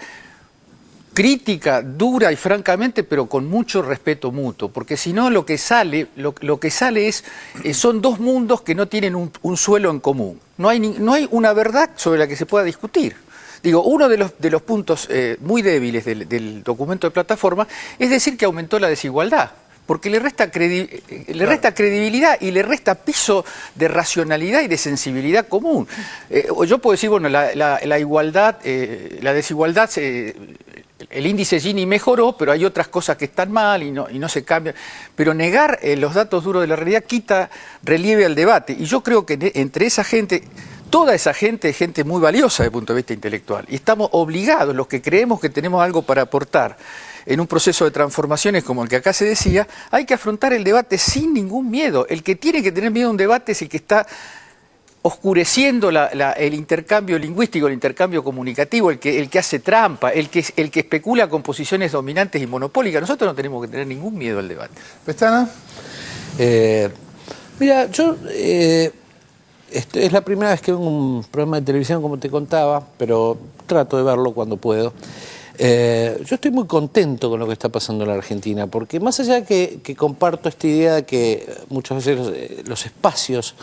crítica, dura y francamente, pero con mucho respeto mutuo, porque si no lo que sale son dos mundos que no tienen un suelo en común. No hay una verdad sobre la que se pueda discutir. Digo, uno de los puntos muy débiles del documento de Plataforma es decir que aumentó la desigualdad, porque le resta credibilidad y le resta piso de racionalidad y de sensibilidad común. Yo puedo decir, bueno, la igualdad, la desigualdad, el índice Gini mejoró, pero hay otras cosas que están mal y no se cambian. Pero negar los datos duros de la realidad quita relieve al debate. Y yo creo que entre esa gente, toda esa gente es gente muy valiosa desde el punto de vista intelectual. Y estamos obligados, los que creemos que tenemos algo para aportar en un proceso de transformaciones como el que acá se decía, hay que afrontar el debate sin ningún miedo. El que tiene que tener miedo a un debate es el que está oscureciendo el intercambio lingüístico, el intercambio comunicativo, el que hace trampa, el que especula con posiciones dominantes y monopólicas. Nosotros no tenemos que tener ningún miedo al debate. ¿Pestana? Mira, yo es la primera vez que veo un programa de televisión, como te contaba, pero trato de verlo cuando puedo. Yo estoy muy contento con lo que está pasando en la Argentina, porque más allá de que comparto esta idea de que muchas veces los espacios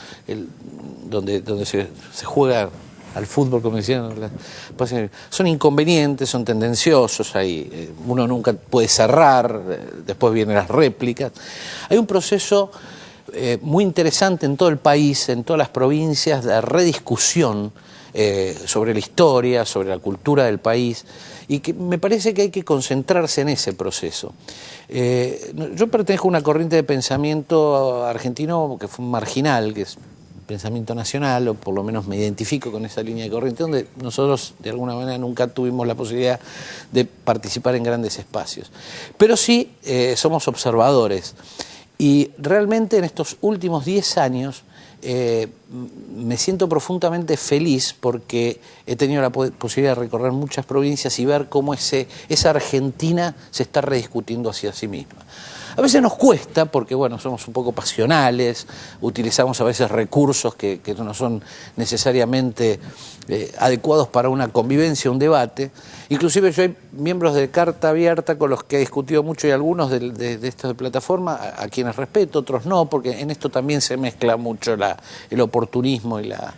donde se juega al fútbol, como decían, son inconvenientes, son tendenciosos, uno nunca puede cerrar, después vienen las réplicas. Hay un proceso muy interesante en todo el país, en todas las provincias, de rediscusión sobre la historia, sobre la cultura del país, y que me parece que hay que concentrarse en ese proceso. Yo pertenezco a una corriente de pensamiento argentino que fue marginal, que es pensamiento nacional, o por lo menos me identifico con esa línea de corriente, donde nosotros de alguna manera nunca tuvimos la posibilidad de participar en grandes espacios. Pero sí somos observadores. Y realmente en estos últimos 10 años me siento profundamente feliz porque he tenido la posibilidad de recorrer muchas provincias y ver cómo esa Argentina se está rediscutiendo hacia sí misma. A veces nos cuesta porque, bueno, somos un poco pasionales, utilizamos a veces recursos que no son necesariamente adecuados para una convivencia, un debate. Inclusive yo hay miembros de Carta Abierta con los que he discutido mucho y algunos de estos de plataforma a quienes respeto, otros no, porque en esto también se mezcla mucho el oportunismo y la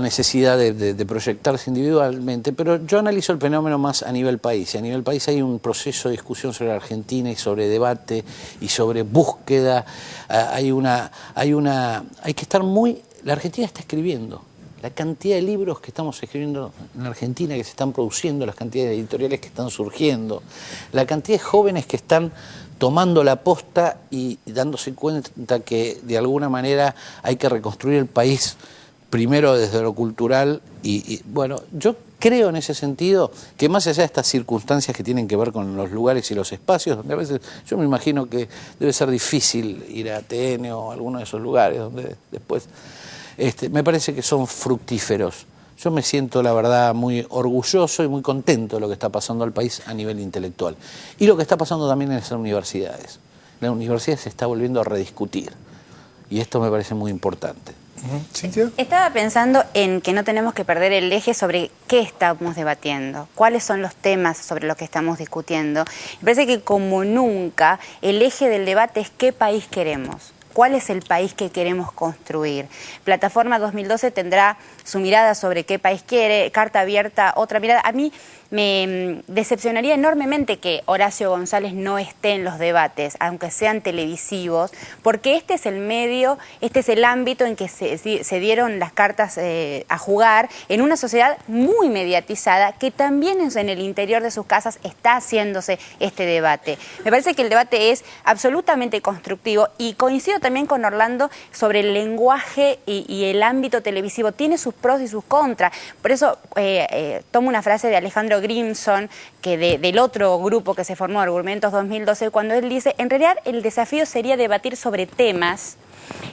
necesidad de proyectarse individualmente, pero yo analizo el fenómeno más a nivel país. Y a nivel país hay un proceso de discusión sobre la Argentina y sobre debate y sobre búsqueda. Hay que estar muy... La Argentina está escribiendo. La cantidad de libros que estamos escribiendo en la Argentina, que se están produciendo, las cantidades de editoriales que están surgiendo, la cantidad de jóvenes que están tomando la posta y dándose cuenta que de alguna manera hay que reconstruir el país primero desde lo cultural y bueno, yo creo en ese sentido que más allá de estas circunstancias que tienen que ver con los lugares y los espacios, donde a veces yo me imagino que debe ser difícil ir a ATN o a alguno de esos lugares donde después me parece que son fructíferos. Yo me siento, la verdad, muy orgulloso y muy contento de lo que está pasando al país a nivel intelectual. Y lo que está pasando también en las universidades. La universidad se está volviendo a rediscutir. Y esto me parece muy importante. ¿Cintia? Estaba pensando en que no tenemos que perder el eje sobre qué estamos debatiendo, cuáles son los temas sobre los que estamos discutiendo. Me parece que como nunca el eje del debate es qué país queremos. ¿Cuál es el país que queremos construir? Plataforma 2012 tendrá su mirada sobre qué país quiere, Carta Abierta otra mirada. A mí me decepcionaría enormemente que Horacio González no esté en los debates, aunque sean televisivos, porque este es el medio, este es el ámbito en que se dieron las cartas a jugar en una sociedad muy mediatizada que también en el interior de sus casas está haciéndose este debate. Me parece que el debate es absolutamente constructivo y coincido también con Orlando sobre el lenguaje y el ámbito televisivo. Tiene sus pros y sus contras. Por eso tomo una frase de Alejandro Grimson, que del otro grupo que se formó, Argumentos 2012, cuando él dice, en realidad el desafío sería debatir sobre temas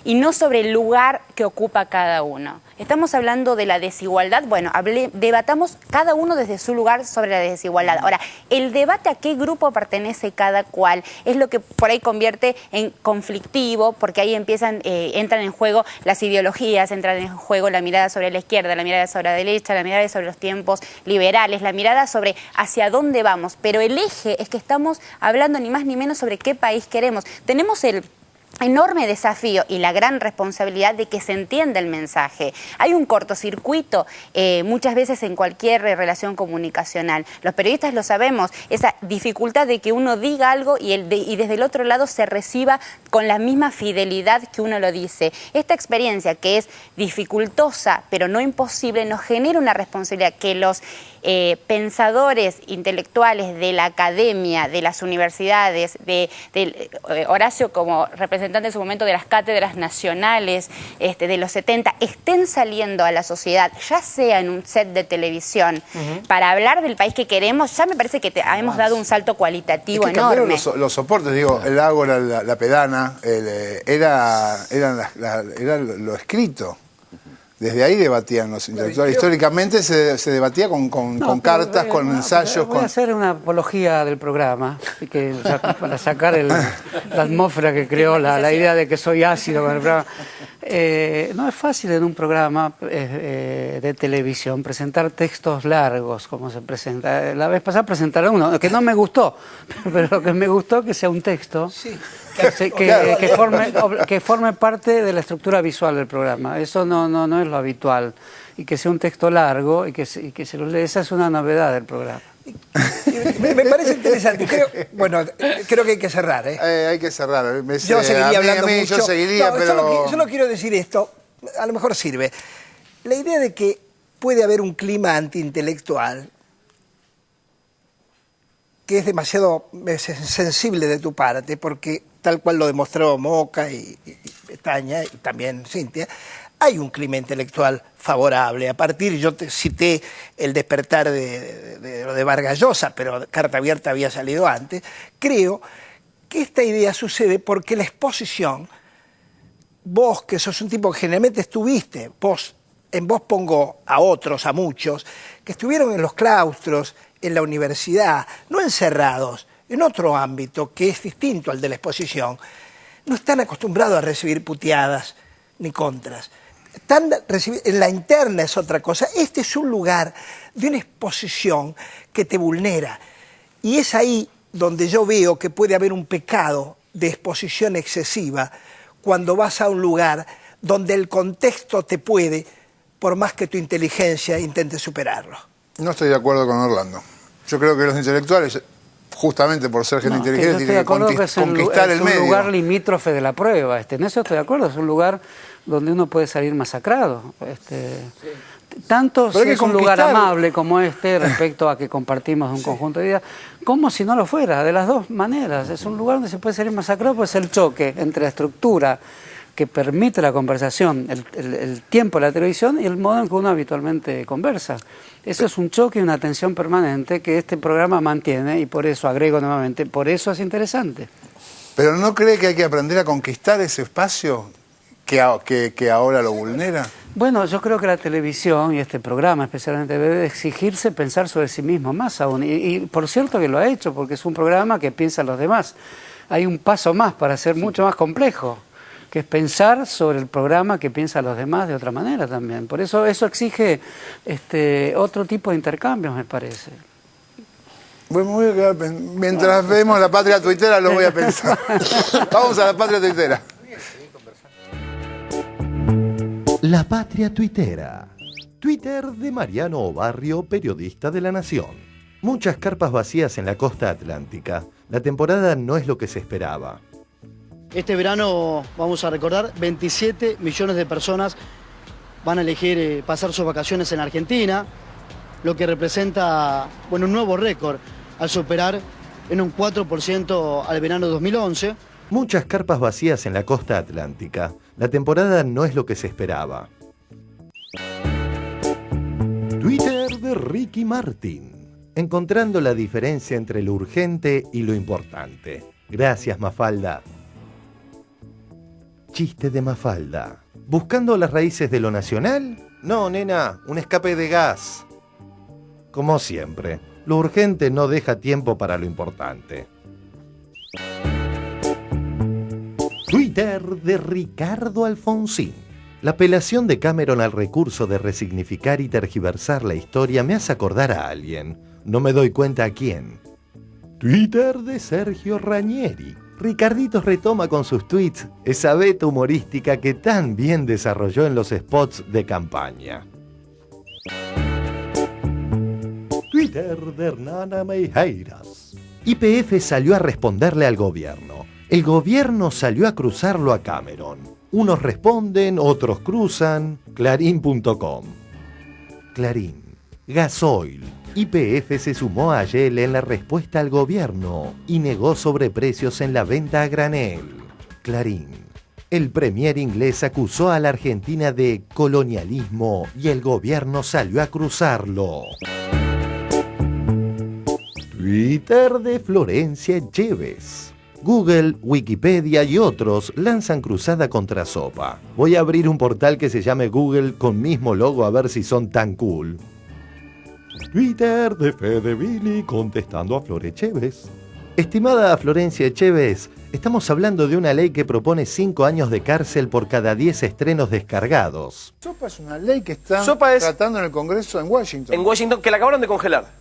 y no sobre el lugar que ocupa cada uno. Estamos hablando de la desigualdad, bueno, debatamos cada uno desde su lugar sobre la desigualdad. Ahora, el debate a qué grupo pertenece cada cual es lo que por ahí convierte en conflictivo, porque ahí entran en juego las ideologías, entran en juego la mirada sobre la izquierda, la mirada sobre la derecha, la mirada sobre los tiempos liberales, la mirada sobre hacia dónde vamos. Pero el eje es que estamos hablando ni más ni menos sobre qué país queremos. Tenemos el enorme desafío y la gran responsabilidad de que se entienda el mensaje. Hay un cortocircuito muchas veces en cualquier relación comunicacional. Los periodistas lo sabemos, esa dificultad de que uno diga algo y desde el otro lado se reciba con la misma fidelidad que uno lo dice. Esta experiencia que es dificultosa pero no imposible nos genera una responsabilidad que los pensadores intelectuales de la academia, de las universidades, de Horacio como representante en su momento de las cátedras nacionales de los 70, estén saliendo a la sociedad, ya sea en un set de televisión, para hablar del país que queremos, ya me parece que hemos dado un salto cualitativo enorme. Los soportes, digo, el ágora, la pedana, era lo escrito. Desde ahí debatían los intelectuales. Históricamente se debatía con cartas, con ensayos. Voy a hacer una apología del programa, para sacar la atmósfera que creó la idea de que soy ácido con el programa. No es fácil en un programa de televisión presentar textos largos como se presenta. La vez pasada presentaron uno que no me gustó, pero lo que me gustó que sea un texto que forme parte de la estructura visual del programa. Eso no es lo habitual. Y que sea un texto largo y que se lo lea. Esa es una novedad del programa. Me parece interesante. Creo que hay que cerrar. Hay que cerrar. Yo seguiría hablando mucho. Yo seguiría, pero... Solo quiero decir esto, a lo mejor sirve. La idea de que puede haber un clima antiintelectual que es demasiado sensible de tu parte, porque tal cual lo demostró Moca y Pestaña y también Cintia, hay un clima intelectual favorable. A partir, yo te cité El despertar de Vargas Llosa, pero Carta Abierta había salido antes. Creo que esta idea sucede porque la exposición, vos que sos un tipo que generalmente estuviste, en vos pongo a otros, a muchos, que estuvieron en los claustros, en la universidad, no encerrados, en otro ámbito que es distinto al de la exposición, no están acostumbrados a recibir puteadas ni contras. En la interna es otra cosa. Este es un lugar de una exposición que te vulnera. Y es ahí donde yo veo que puede haber un pecado de exposición excesiva cuando vas a un lugar donde el contexto te puede, por más que tu inteligencia intente superarlo. No estoy de acuerdo con Orlando. Yo creo que los intelectuales, justamente por ser gente inteligente, tienen que conquistar el medio. Es un lugar limítrofe de la prueba. En eso estoy de acuerdo. Es un lugar donde uno puede salir masacrado. Tanto si es un lugar amable como respecto a que compartimos un conjunto de ideas, como si no lo fuera, de las dos maneras. Es un lugar donde se puede salir masacrado, pues el choque entre la estructura que permite la conversación, el tiempo de la televisión y el modo en que uno habitualmente conversa. Eso es un choque y una tensión permanente que este programa mantiene, y por eso, agrego nuevamente, por eso es interesante. ¿Pero no cree que hay que aprender a conquistar ese espacio que ahora lo vulnera? Bueno, yo creo que la televisión y este programa especialmente debe exigirse pensar sobre sí mismo más aún. Y por cierto que lo ha hecho, porque es un programa que piensa en los demás. Hay un paso más para ser mucho más complejo, que es pensar sobre el programa que piensa a los demás de otra manera también. Por eso exige otro tipo de intercambios, me parece. Bueno, voy a quedar, mientras vemos La Patria Tuitera lo voy a pensar. Vamos a La Patria Tuitera. La Patria Tuitera. Twitter de Mariano Obarrio, periodista de La Nación. Muchas carpas vacías en la costa atlántica. La temporada no es lo que se esperaba. Este verano, vamos a recordar, 27 millones de personas van a elegir pasar sus vacaciones en Argentina, lo que representa un nuevo récord al superar en un 4% al verano 2011. Muchas carpas vacías en la costa atlántica. La temporada no es lo que se esperaba. Twitter de Ricky Martin. Encontrando la diferencia entre lo urgente y lo importante. Gracias, Mafalda. Chiste de Mafalda. ¿Buscando las raíces de lo nacional? No, nena, un escape de gas. Como siempre, lo urgente no deja tiempo para lo importante. Twitter de Ricardo Alfonsín. La apelación de Cameron al recurso de resignificar y tergiversar la historia me hace acordar a alguien. No me doy cuenta a quién. Twitter de Sergio Ranieri. Ricardito retoma con sus tweets esa beta humorística que tan bien desarrolló en los spots de campaña. Twitter de Hernana Meijeiras. YPF salió a responderle al gobierno. El gobierno salió a cruzarlo a Cameron. Unos responden, otros cruzan. Clarín.com. Clarín. Gasoil. YPF se sumó a Shell en la respuesta al gobierno y negó sobreprecios en la venta a granel. Clarín. El premier inglés acusó a la Argentina de colonialismo y el gobierno salió a cruzarlo. Twitter de Florencia Echeves. Google, Wikipedia y otros lanzan cruzada contra Sopa. Voy a abrir un portal que se llame Google con mismo logo a ver si son tan cool. Twitter de Fede Billy contestando a Flor Echeves. Estimada Florencia Echeves, estamos hablando de una ley que propone 5 años de cárcel por cada 10 estrenos descargados. SOPA es una ley que están SOPA es tratando en el Congreso en Washington. En Washington, que la acabaron de congelar.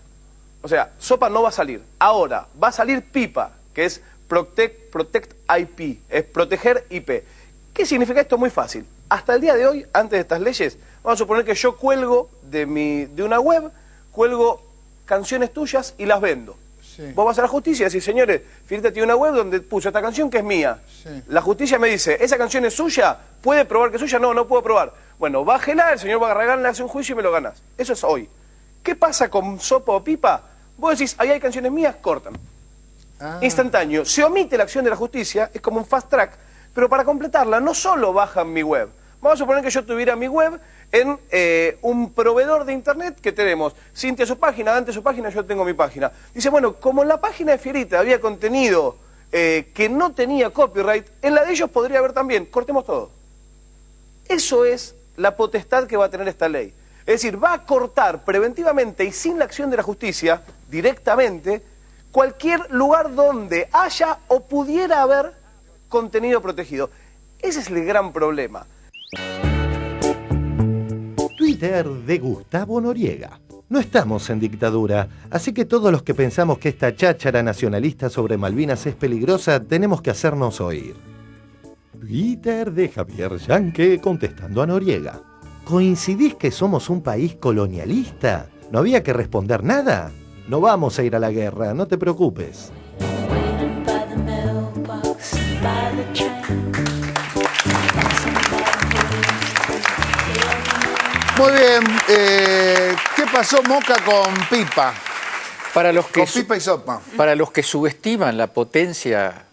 O sea, SOPA no va a salir. Ahora, va a salir PIPA, que es Protect IP, es proteger IP. ¿Qué significa esto? Muy fácil. Hasta el día de hoy, antes de estas leyes, vamos a suponer que yo cuelgo de una web, cuelgo canciones tuyas y las vendo. Sí. Vos vas a la justicia y decís, señores, Fierita tiene una web donde puso esta canción que es mía. Sí. La justicia me dice, ¿esa canción es suya? ¿Puede probar que es suya? No, no puedo probar. Bueno, bájela, el señor va a agarrar, le hace un juicio y me lo ganas. Eso es hoy. ¿Qué pasa con SOPA o PIPA? Vos decís, ahí hay canciones mías, cortan. Instantáneo. Se omite la acción de la justicia, es como un fast track, pero para completarla no solo bajan mi web. Vamos a suponer que yo tuviera mi web en un proveedor de internet que tenemos. Cintia su página, Dante su página, yo tengo mi página. Dice, bueno, como en la página de Fierita había contenido que no tenía copyright, en la de ellos podría haber también. Cortemos todo. Eso es la potestad que va a tener esta ley. Es decir, va a cortar preventivamente y sin la acción de la justicia, directamente, cualquier lugar donde haya o pudiera haber contenido protegido. Ese es el gran problema. Twitter de Gustavo Noriega. No estamos en dictadura, así que todos los que pensamos que esta cháchara nacionalista sobre Malvinas es peligrosa, tenemos que hacernos oír. Twitter de Javier Yanque contestando a Noriega. ¿Coincidís que somos un país colonialista? ¿No había que responder nada? No vamos a ir a la guerra, no te preocupes. Muy bien, ¿qué pasó, Moca, con PIPA? Con PIPA y SOPA. Para los que subestiman la potencia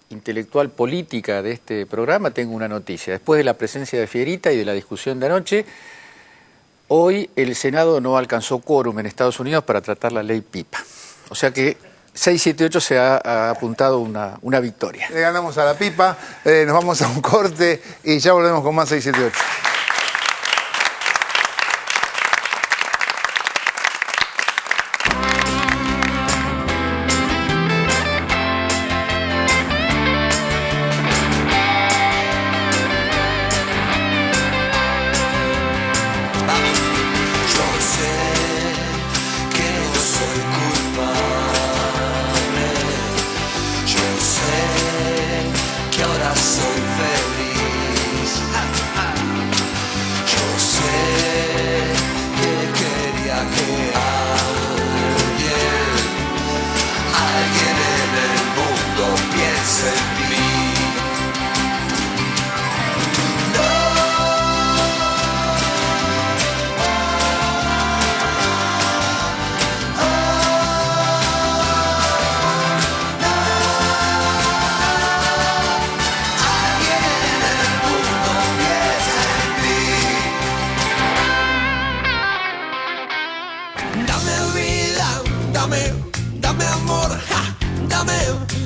intelectual política de este programa, tengo una noticia. Después de la presencia de Fierita y de la discusión de anoche, hoy el Senado no alcanzó quórum en Estados Unidos para tratar la ley PIPA. O sea que 678 se ha apuntado una victoria. Le ganamos a la PIPA, nos vamos a un corte y ya volvemos con más 678.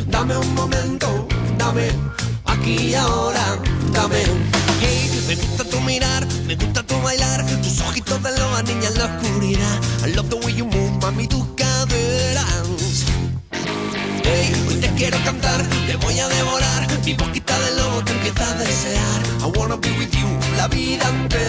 Dame un momento, dame aquí y ahora, dame. Hey, me gusta tu mirar, me gusta tu bailar, tus ojitos de loba, niña en la oscuridad. I love the way you move, mami, tus caderas. Hey, hoy te quiero cantar, te voy a devorar, mi boquita de lobo te empieza a desear. I wanna be with you, la vida entera.